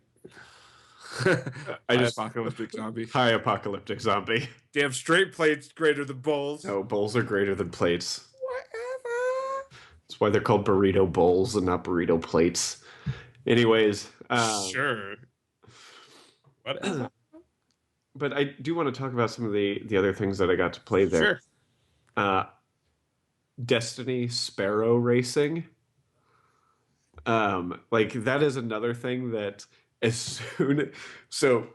Apocalyptic zombie. Hi, apocalyptic zombie. Damn straight plates greater than bowls. No, bowls are greater than plates. Whatever. That's why they're called burrito bowls and not burrito plates. Anyways, Sure. Whatever. But I do want to talk about some of the other things that I got to play there. Sure. Destiny Sparrow Racing. Like that is another thing that as soon so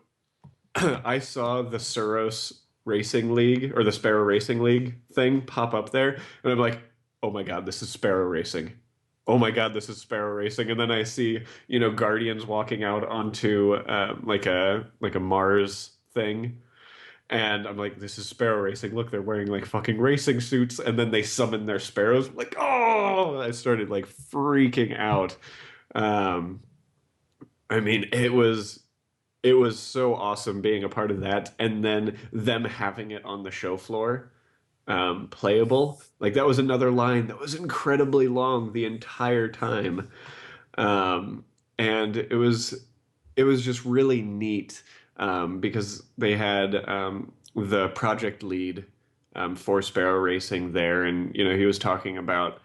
I saw the Suros Racing League or the Sparrow Racing League thing pop up there, and I'm like, oh my God, this is Sparrow Racing. Oh my God, this is Sparrow Racing. And then I see, Guardians walking out onto like a Mars thing. And I'm like, this is Sparrow Racing. Look, they're wearing like fucking racing suits, and then they summon their sparrows. Like, oh, I started like freaking out. Um, I mean, it was so awesome being a part of that, and then them having it on the show floor, playable. Like that was another line that was incredibly long the entire time, um, and it was just really neat, because they had, the project lead, for Sparrow Racing there, and he was talking about.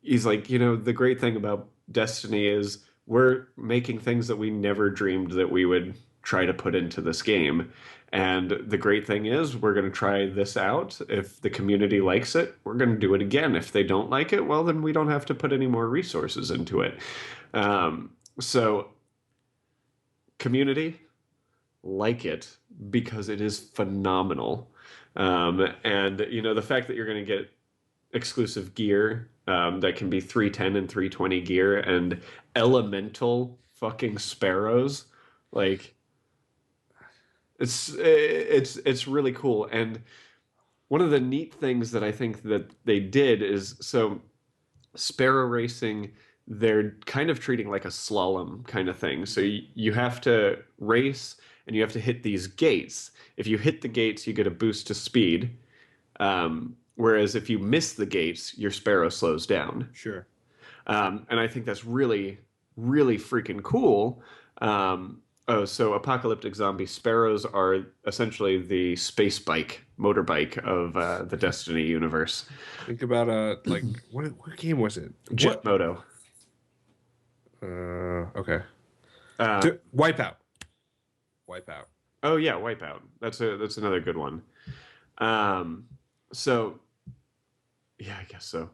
He's like, the great thing about Destiny is we're making things that we never dreamed that we would try to put into this game. And the great thing is we're going to try this out. If the community likes it, we're going to do it again. If they don't like it, well, then we don't have to put any more resources into it. So, community, like it because it is phenomenal. And, the fact that you're going to get exclusive gear, that can be 310 and 320 gear and elemental fucking sparrows, like it's really cool. And one of the neat things that I think that they did is, so Sparrow Racing, they're kind of treating like a slalom kind of thing. So you have to race and you have to hit these gates. If you hit the gates, you get a boost to speed. Whereas if you miss the gates, your sparrow slows down. Sure. And I think that's really, really freaking cool. So apocalyptic zombie sparrows are essentially the space bike, motorbike of, the Destiny universe. Think about like what game was it? Jet Moto. Okay. Uh, Wipeout. Wipeout. oh yeah, Wipeout. That's another good one. So yeah, I guess so.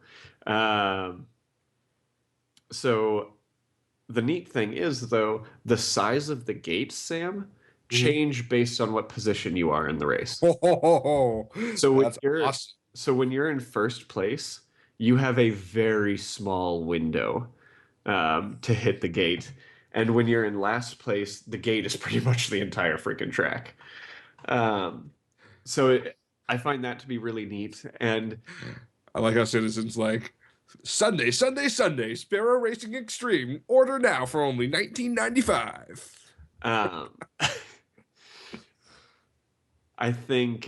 So the neat thing is, though, the size of the gates, Sam, change based on what position you are in the race. Oh, So when that's you're awesome. so when you're in first place, you have a very small window, to hit the gate, and when you're in last place, the gate is pretty much the entire freaking track. Um, I find that to be really neat, and I like how Citizens like Sunday, Sunday, Sunday, Sparrow Racing Extreme. Order now for only 19.95. um, I think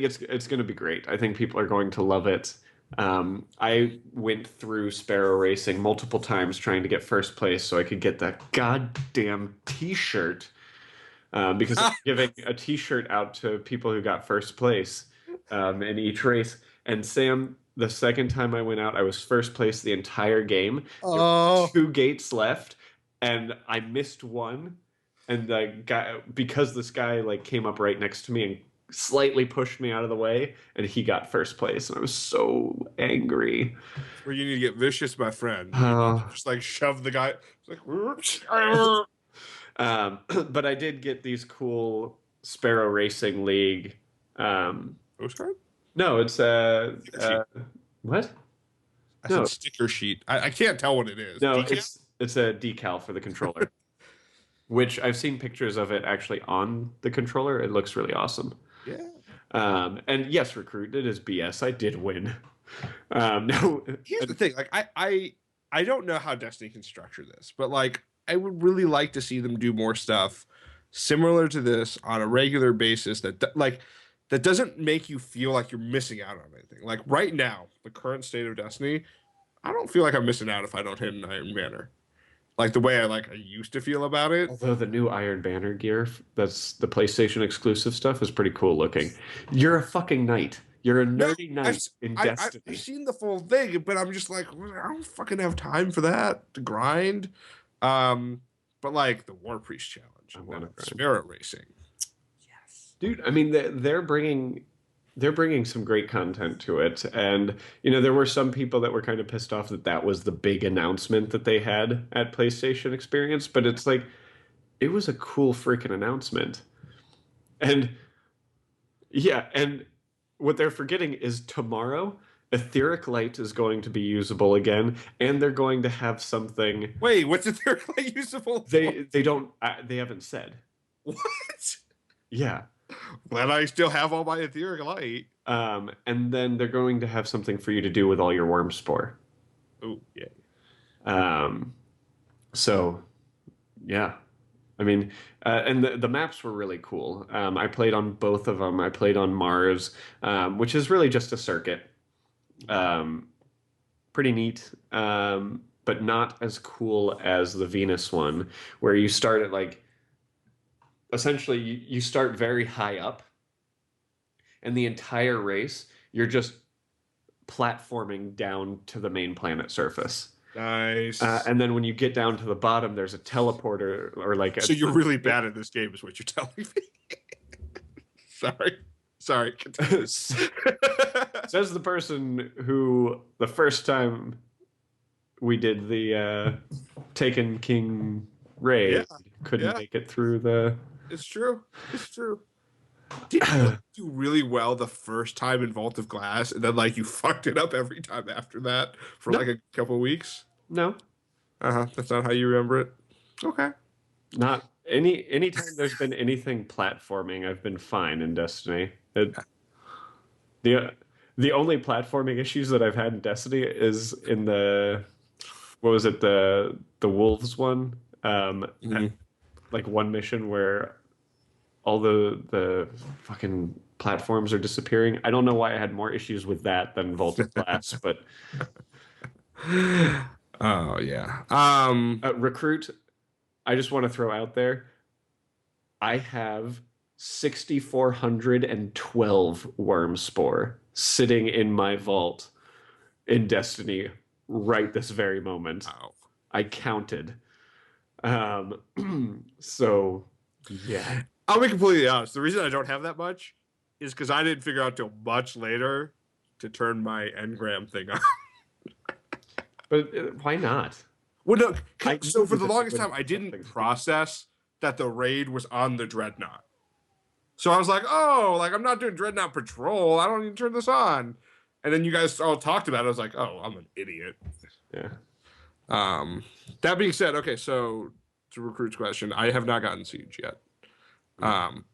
it's going to be great. I think people are going to love it. I went through Sparrow Racing multiple times trying to get first place so I could get that goddamn T-shirt, because I'm giving a T-shirt out to people who got first place, in each race. And Sam, the second time I went out, I was first place the entire game. There were Oh, 2 gates left, and I missed one. And the guy, because this guy like came up right next to me and slightly pushed me out of the way, and he got first place, and I was so angry. where you need to get vicious, my friend. Oh. Just like shove the guy. It's like, But I did get these cool Sparrow Racing League. postcard? No, it's what? I No. said sticker sheet. I can't tell what it is. No, Decal? it's a decal for the controller, which I've seen pictures of it actually on the controller. It looks really awesome. Yeah. And yes, Recruit, it is BS. I did win. No, Here's the thing. Like I don't know how Destiny can structure this, but like I would really like to see them do more stuff similar to this on a regular basis that doesn't make you feel like you're missing out on anything. Like right now, the current state of Destiny, I don't feel like I'm missing out if I don't hit an Iron Banner. Like the way I used to feel about it. although the new Iron Banner gear, that's the PlayStation exclusive stuff, is pretty cool looking. You're a fucking knight. You're a No, nerdy knight in Destiny. I've seen the full thing, but I'm just like, I don't fucking have time for that to grind. But like the War Priest challenge, I'm gonna grind. Sparrow Racing. Yes. Dude, I mean, they're bringing some great content to it, and there were some people that were kind of pissed off that that was the big announcement that they had at PlayStation Experience, but it's like it was a cool freaking announcement. And yeah, and what they're forgetting is tomorrow, etheric light is going to be usable again, and they're going to have something Wait, what's it there like usable for? they don't they haven't said. What? Yeah. Glad I still have all my etheric light. And then they're going to have something for you to do with all your worm spore. Oh, yeah. Um, so yeah, I mean, and the maps were really cool. I played on both of them. I played on Mars, which is really just a circuit. Um, Pretty neat, but not as cool as the Venus one, where you start at like essentially you start very high up, and the entire race you're just platforming down to the main planet surface. Nice. And then when you get down to the bottom, there's a teleporter or like So you're really bad at this game, is what you're telling me. Sorry. Sorry. Continue. Says the person who the first time we did the Taken King raid Yeah, couldn't yeah. make it through the. It's true. It's true. Did you do really well the first time in Vault of Glass, and then like you fucked it up every time after that for No. like a couple of weeks? No, Uh-huh. That's not how you remember it. Okay. not anytime there's been anything platforming, I've been fine in Destiny. The the only platforming issues that I've had in Destiny is in the what was it the wolves one Mhm. like one mission where all the fucking platforms are disappearing. I don't know why I had more issues with that than Vault of Glass, but Oh yeah. Recruit, I just want to throw out there, I have 6,412 worm spore sitting in my vault in Destiny right this very moment. Oh. I counted. So yeah. I'll be completely honest. The reason I don't have that much is because I didn't figure out till much later to turn my engram thing on. But why not? Well, no. I So knew for the that longest would time, I be didn't something. process that the raid was on the Dreadnought. So I was like, oh, like I'm not doing Dreadnought Patrol. I don't even turn this on. And then you guys all talked about it. I was like, oh, I'm an idiot. Yeah. That being said, okay, so to Recruit's question, I have not gotten Siege yet.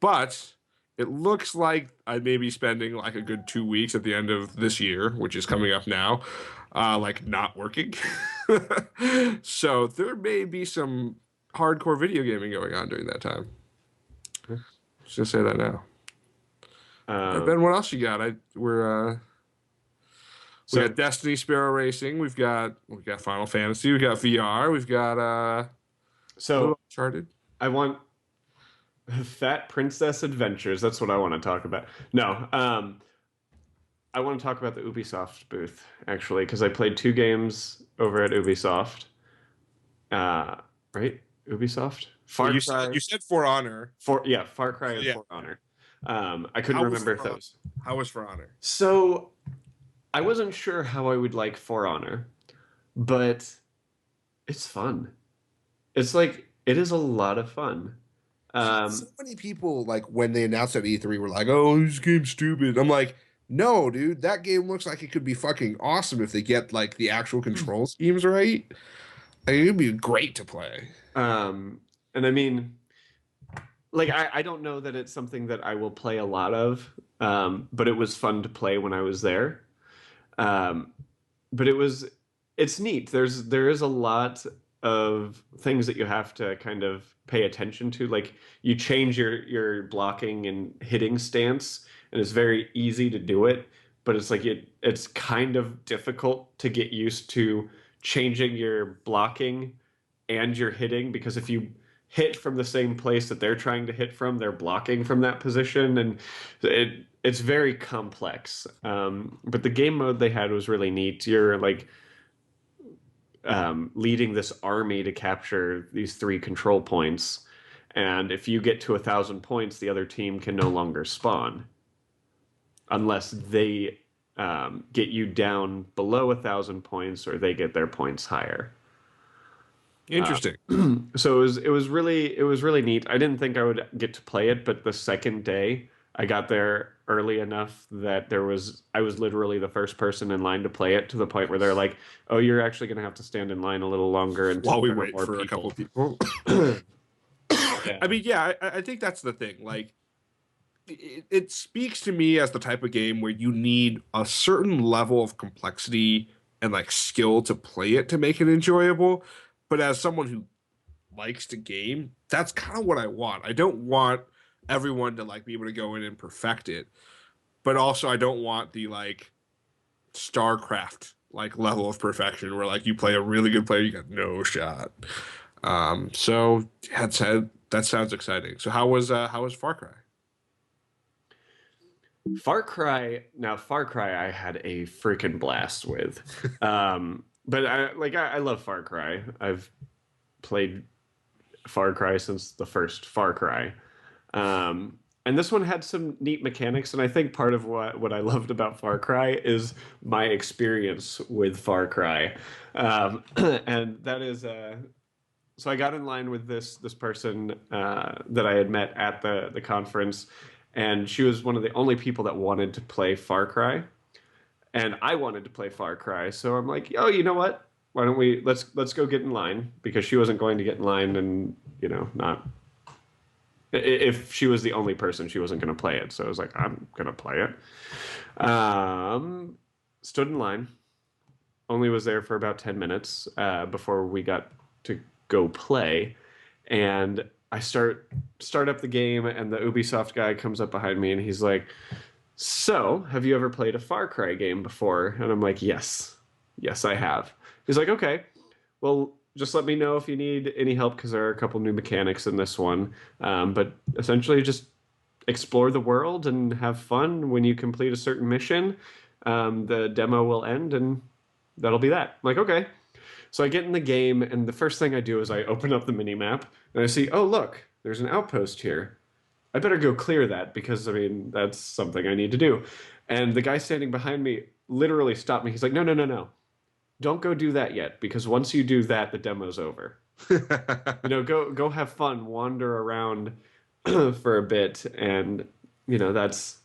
But it looks like I may be spending like a good 2 weeks at the end of this year, which is coming up now, like not working. So there may be some hardcore video gaming going on during that time. Just gonna say that now. Ben, what else you got? We So got Destiny Sparrow Racing. We got Final Fantasy. We got VR. We've got so Uncharted. I want Fat Princess Adventures. That's what I want to talk about. No, I want to talk about the Ubisoft booth actually because I played 2 games over at Ubisoft. Right? Ubisoft? Far You Cry. said For Honor. Far Cry and Yeah. For Honor. I couldn't How was remember if For that Honor? was. How was For Honor? So I wasn't sure how I would like For Honor, but it's fun. It's like it is a lot of fun. So many people, like when they announced at E3, were like, "Oh, this game's stupid." I'm like, "No, dude, that game looks like it could be fucking awesome if they get like the actual control schemes right. Like, it'd be great to play." And I mean, like I don't know that it's something that I will play a lot of, but it was fun to play when I was there. Um, but it's neat. There is a lot of things that you have to kind of pay attention to. Like you change your blocking and hitting stance, and it's very easy to do it, but it's like it's kind of difficult to get used to changing your blocking and your hitting because if you hit from the same place that they're trying to hit from, they're blocking from that position, and it's very complex. But the game mode they had was really neat. You're like leading this army to capture these 3 control points, and if you get to 1,000 points, the other team can no longer spawn unless they get you down below 1,000 points or they get their points higher. Interesting. So it was really neat. I didn't think I would get to play it, but the second day I got there early enough that I was literally the first person in line to play it, to the point where they're like, "Oh, you're actually going to have to stand in line a little longer until While we there are wait more for a couple people." of people. Yeah. I mean, yeah, I think that's the thing. Like, it speaks to me as the type of game where you need a certain level of complexity and like skill to play it to make it enjoyable. But as someone who likes to game, that's kind of what I want. I don't want everyone to like be able to go in and perfect it, but also I don't want the like StarCraft like level of perfection where like you play a really good player, you got no shot. So that sounds exciting. So how was Far Cry? Far Cry I had a freaking blast with. But I love Far Cry. I've played Far Cry since the first Far Cry. And this one had some neat mechanics, and I think part of what I loved about Far Cry is my experience with Far Cry. And that is so I got in line with this person that I had met at the conference, and she was one of the only people that wanted to play Far Cry, and I wanted to play Far Cry. So I'm like, oh, you know what? Why don't we let's go get in line, because she wasn't going to get in line, and not if she was the only person, she wasn't going to play it. So I was like, I'm going to play it. Stood in line. Only was there for about 10 minutes before we got to go play. And I start up the game, and the Ubisoft guy comes up behind me, and he's like, "So, have you ever played a Far Cry game before?" And I'm like, "Yes. Yes, I have." He's like, "Okay. Well, just let me know if you need any help, because there are a couple new mechanics in this one. But essentially, just explore the world and have fun. When you complete a certain mission, the demo will end, and that'll be that." I'm like, "Okay." So I get in the game, and the first thing I do is I open up the mini map, and I see, oh, look, there's an outpost here. I better go clear that, because, I mean, that's something I need to do. And the guy standing behind me literally stopped me. He's like, no, no, no, no. Don't go do that yet, because once you do that, the demo's over. Go have fun, wander around for a bit, and that's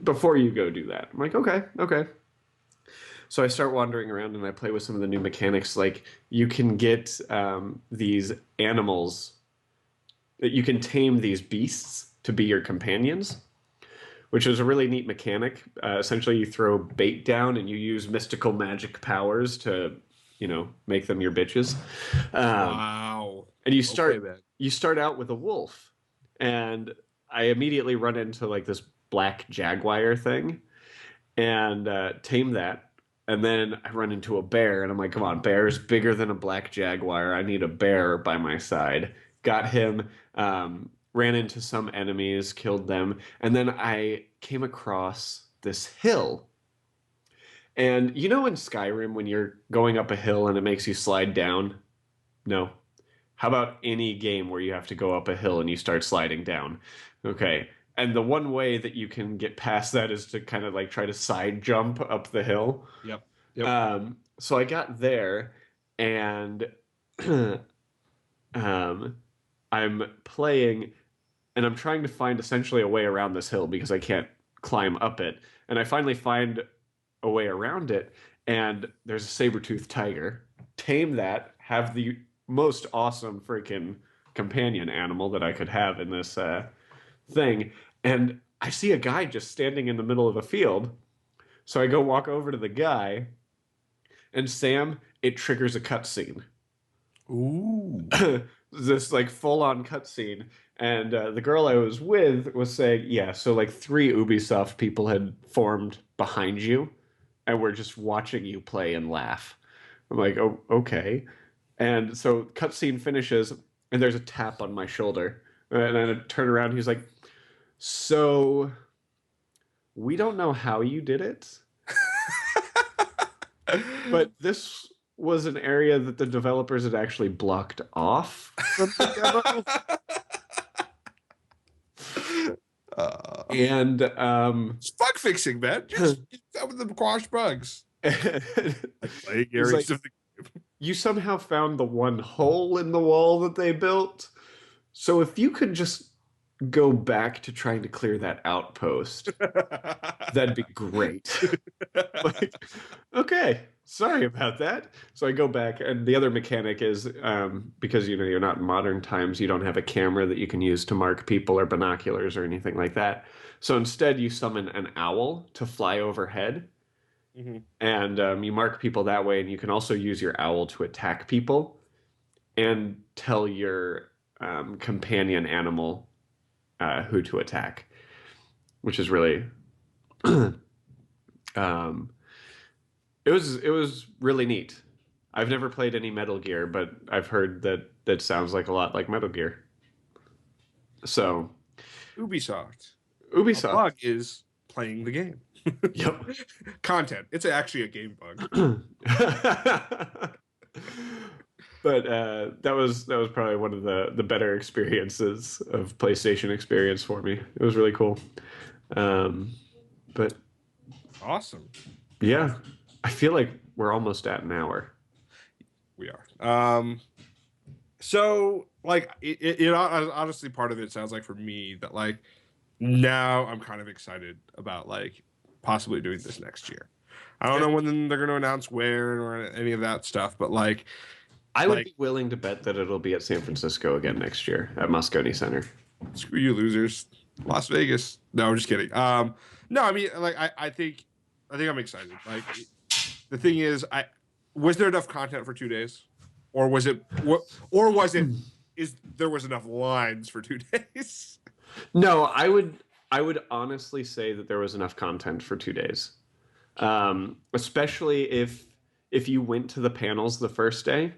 before you go do that. I'm like, okay, okay. So I start wandering around, and I play with some of the new mechanics. Like, you can get these animals, that you can tame these beasts to be your companions, which is a really neat mechanic. Essentially, you throw bait down, and you use mystical magic powers to, make them your bitches. Wow. And Okay, man. you start out with a wolf, and I immediately run into like this black jaguar thing, and tame that. And then I run into a bear, and I'm like, come on, bear's bigger than a black jaguar. I need a bear by my side. Got him, ran into some enemies, killed them, and then I came across this hill. And in Skyrim, when you're going up a hill and it makes you slide down? No. How about any game where you have to go up a hill and you start sliding down? Okay. And the one way that you can get past that is to kind of like try to side jump up the hill. Yep. Yep. So I got there, and I'm playing, and I'm trying to find essentially a way around this hill, because I can't climb up it. And I finally find a way around it, and there's a saber-toothed tiger. Tame that, have the most awesome freaking companion animal that I could have in this thing. And I see a guy just standing in the middle of a field. So I go walk over to the guy, and Sam, it triggers a cutscene. Ooh. This like full-on cutscene. And the girl I was with was saying, yeah, so like 3 Ubisoft people had formed behind you, and we're just watching you play and laugh. I'm like, oh, okay. And so cutscene finishes, and there's a tap on my shoulder. And I turn around, he's like, so we don't know how you did it, but this was an area that the developers had actually blocked off from the demo. And It's bug fixing, man. Just get some of them quash bugs. Like playing He's areas like, of the game. you somehow found the one hole in the wall that they built. So if you could just go back to trying to clear that outpost, that'd be great. Like, okay, sorry about that. So I go back, and the other mechanic is because you're not in modern times, you don't have a camera that you can use to mark people or binoculars or anything like that. So instead, you summon an owl to fly overhead, Mhm. and you mark people that way. And you can also use your owl to attack people and tell your companion animal who to attack, which is really um, it was really neat. I've never played any Metal Gear, but I've heard that that sounds like a lot like Metal Gear. So Ubisoft. A Ubisoft, bug is playing the game. yep. Content. It's actually a game bug. But that was probably one of the better experiences of PlayStation experience for me. It was really cool. Um, but Awesome. yeah, I feel like we're almost at an hour. We are. So like honestly, part of it sounds like for me that like now I'm kind of excited about like possibly doing this next year. I don't know when they're going to announce where or any of that stuff, but I would like be willing to bet that it'll be at San Francisco again next year at Moscone Center. screw you losers, Las Vegas. No, I'm just kidding. No, I mean like I think I'm excited. Like the thing is, I was there enough content for 2 days, or was it what? Or was it is there was enough lines for 2 days? No, I would honestly say that there was enough content for 2 days. Especially if you went to the panels the first day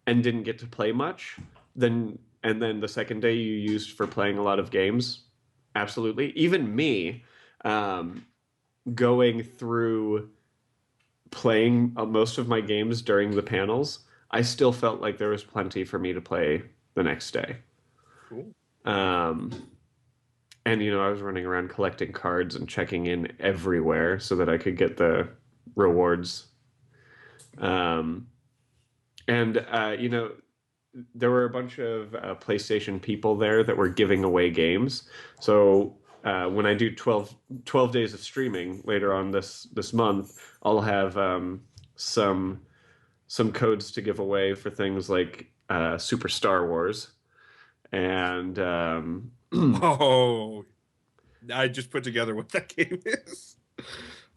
and didn't get to play much, then the second day you used for playing a lot of games. Absolutely. Even me, um, going through playing most of my games during the panels, I still felt like there was plenty for me to play the next day. Cool. Um, and I was running around collecting cards and checking in everywhere so that I could get the rewards. Um, and there were a bunch of PlayStation people there that were giving away games. So when I do 12 days of streaming later on this month, I'll have some codes to give away for things like Super Star Wars and Oh, I just put together what that game is. I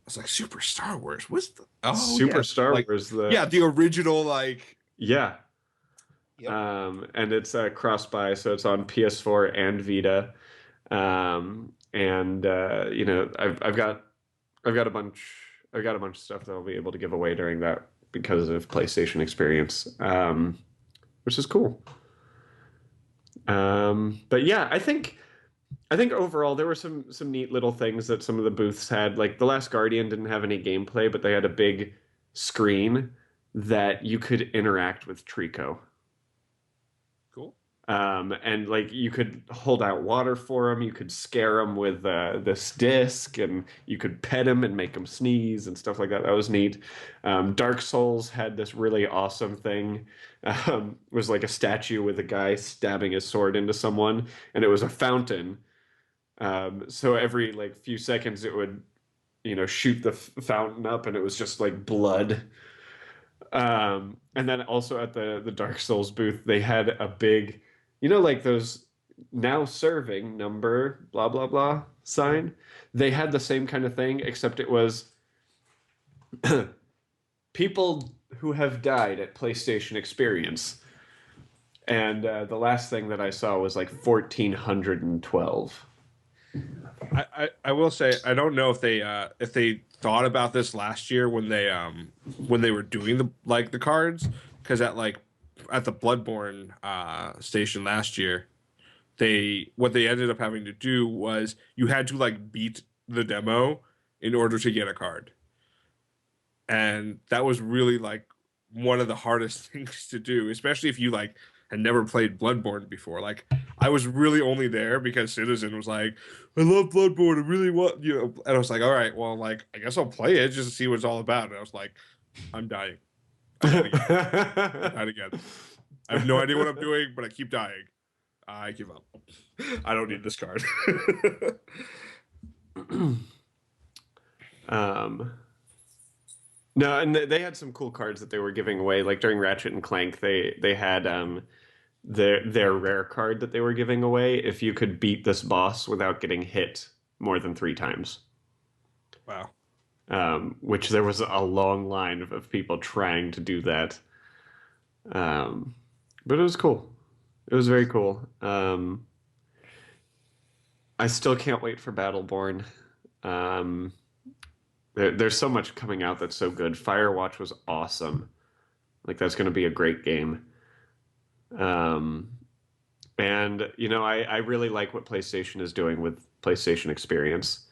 was like, Super Star Wars. What's the? Oh Super yeah, Star like Wars. yeah, the original like. Yeah, Yep. and it's cross buy, so it's on PS4 and Vita. And I've got a bunch of stuff that I'll be able to give away during that because of PlayStation experience, which is cool. But yeah, I think overall there were some neat little things that some of the booths had. Like The Last Guardian didn't have any gameplay, but they had a big screen that you could interact with Trico. Cool. And like you could hold out water for him, you could scare him with this disc, and you could pet him and make him sneeze and stuff like that. That was neat. Dark Souls had this really awesome thing. It was like a statue with a guy stabbing his sword into someone, and it was a fountain. So every like few seconds, it would shoot the fountain up, and it was just like blood. And then also at the Dark Souls booth, they had a big, like those now serving number blah blah blah sign. They had the same kind of thing, except it was people who have died at PlayStation Experience. And the last thing that I saw was like 1,412. I will say I don't know if they thought about this last year when they were doing the cards, because at the Bloodborne station last year, what they ended up having to do was you had to like beat the demo in order to get a card, and that was really like one of the hardest things to do, especially if you like had never played Bloodborne before. Like I was really only there because Citizen was like, I love Bloodborne, I really want and I was like, all right, well, like I guess I'll play it just to see what it's all about. And I was like, I'm dying. I died again. I died again. I have no idea what I'm doing, but I keep dying. I give up. I don't need this card. No, and they had some cool cards that they were giving away. Like during Ratchet and Clank, they had their rare card that they were giving away if you could beat this boss without getting hit more than 3 times. Wow. Which there was a long line of people trying to do that. But it was cool. It was very cool. I still can't wait for Battleborn. There's so much coming out that's so good. Firewatch was awesome. Like that's going to be a great game. And you know, I really like what PlayStation is doing with PlayStation Experience.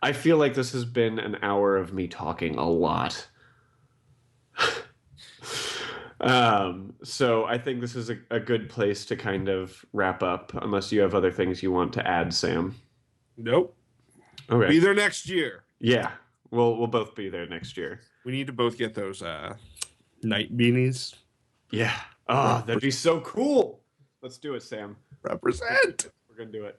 I feel like this has been an hour of me talking a lot. So I think this is a good place to kind of wrap up, unless you have other things you want to add, Sam. Nope. Okay. Be there next year. Yeah, we'll both be there next year. We need to both get those night beanies. Yeah. Oh, that'd be so cool. Let's do it, Sam. Represent. We're gonna do it.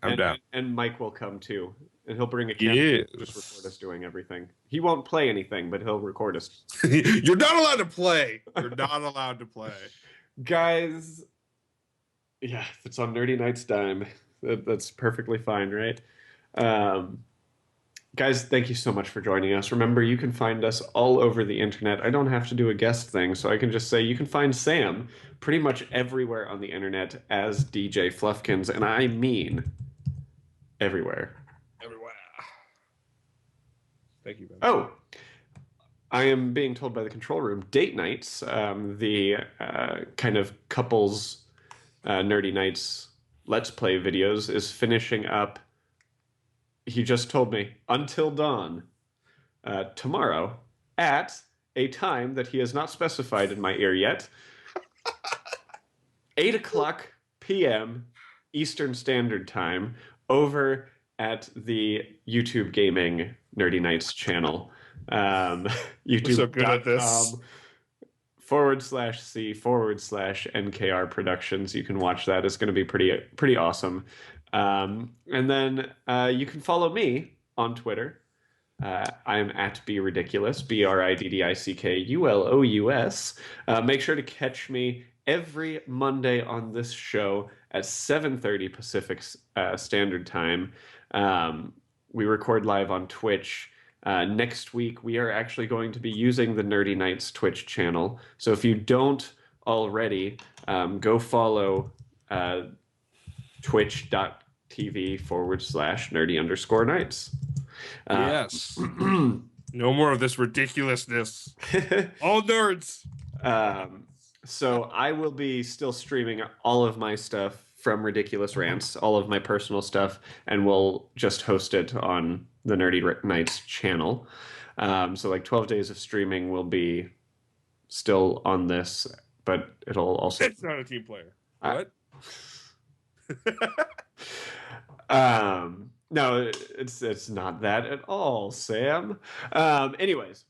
I'm down. And Mike will come too, and he'll bring a camera. Yes. Just record us doing everything. He won't play anything, but he'll record us. You're not allowed to play. You're not allowed to play. Guys, yeah, if it's on Nerdy Night's dime, that's perfectly fine, right? Guys, thank you so much for joining us. Remember, you can find us all over the internet. I don't have to do a guest thing, so I can just say you can find Sam pretty much everywhere on the internet as DJ Fluffkins, and I mean everywhere. Everywhere. Thank you, Ben. Oh, I am being told by the control room, Date Nights, the kind of couples Nerdy Nights Let's Play videos, is finishing up. He just told me, until dawn, tomorrow, at a time that he has not specified in my ear yet, 8 o'clock p.m. Eastern Standard Time, over at the YouTube Gaming Nerdy Nights channel. YouTube.com so good at this. /C/NKR Productions. You can watch that. It's going to be pretty awesome. And then you can follow me on Twitter. I am at BRidiculous, BRiddickulous. Make sure to catch me every Monday on this show at 7:30 Pacific Standard Time. We record live on Twitch. Next week, we are actually going to be using the Nerdy Nights Twitch channel. So if you don't already, go follow twitch.tv/nerdy_nights. Yes. No more of this ridiculousness. All nerds. So I will be still streaming all of my stuff from Ridiculous Rants, all of my personal stuff, and we'll just host it on the Nerdy Nights channel. So like 12 days of streaming will be still on this, but it'll also... It's not a team player. What? No, it's not that at all, Sam. Anyways,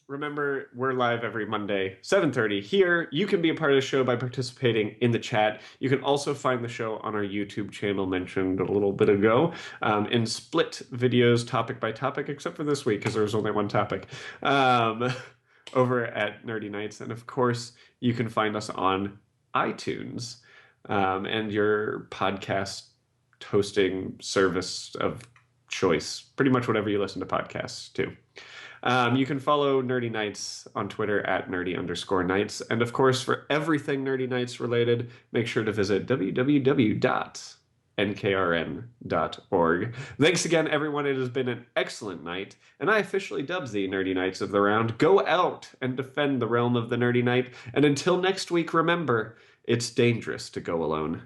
remember, we're live every Monday, 7:30 here. You can be a part of the show by participating in the chat. You can also find the show on our YouTube channel mentioned a little bit ago in split videos, topic by topic, except for this week because there was only one topic, over at Nerdy Nights. And of course, you can find us on iTunes and your podcast hosting service of choice, pretty much whatever you listen to podcasts to. You can follow Nerdy Nights on Twitter at nerdy_nights. And of course, for everything Nerdy Nights related, make sure to visit www.nkrn.org. Thanks again, everyone. It has been an excellent night, and I officially dub the Nerdy Nights of the round. Go out and defend the realm of the Nerdy Night. And until next week, remember, it's dangerous to go alone.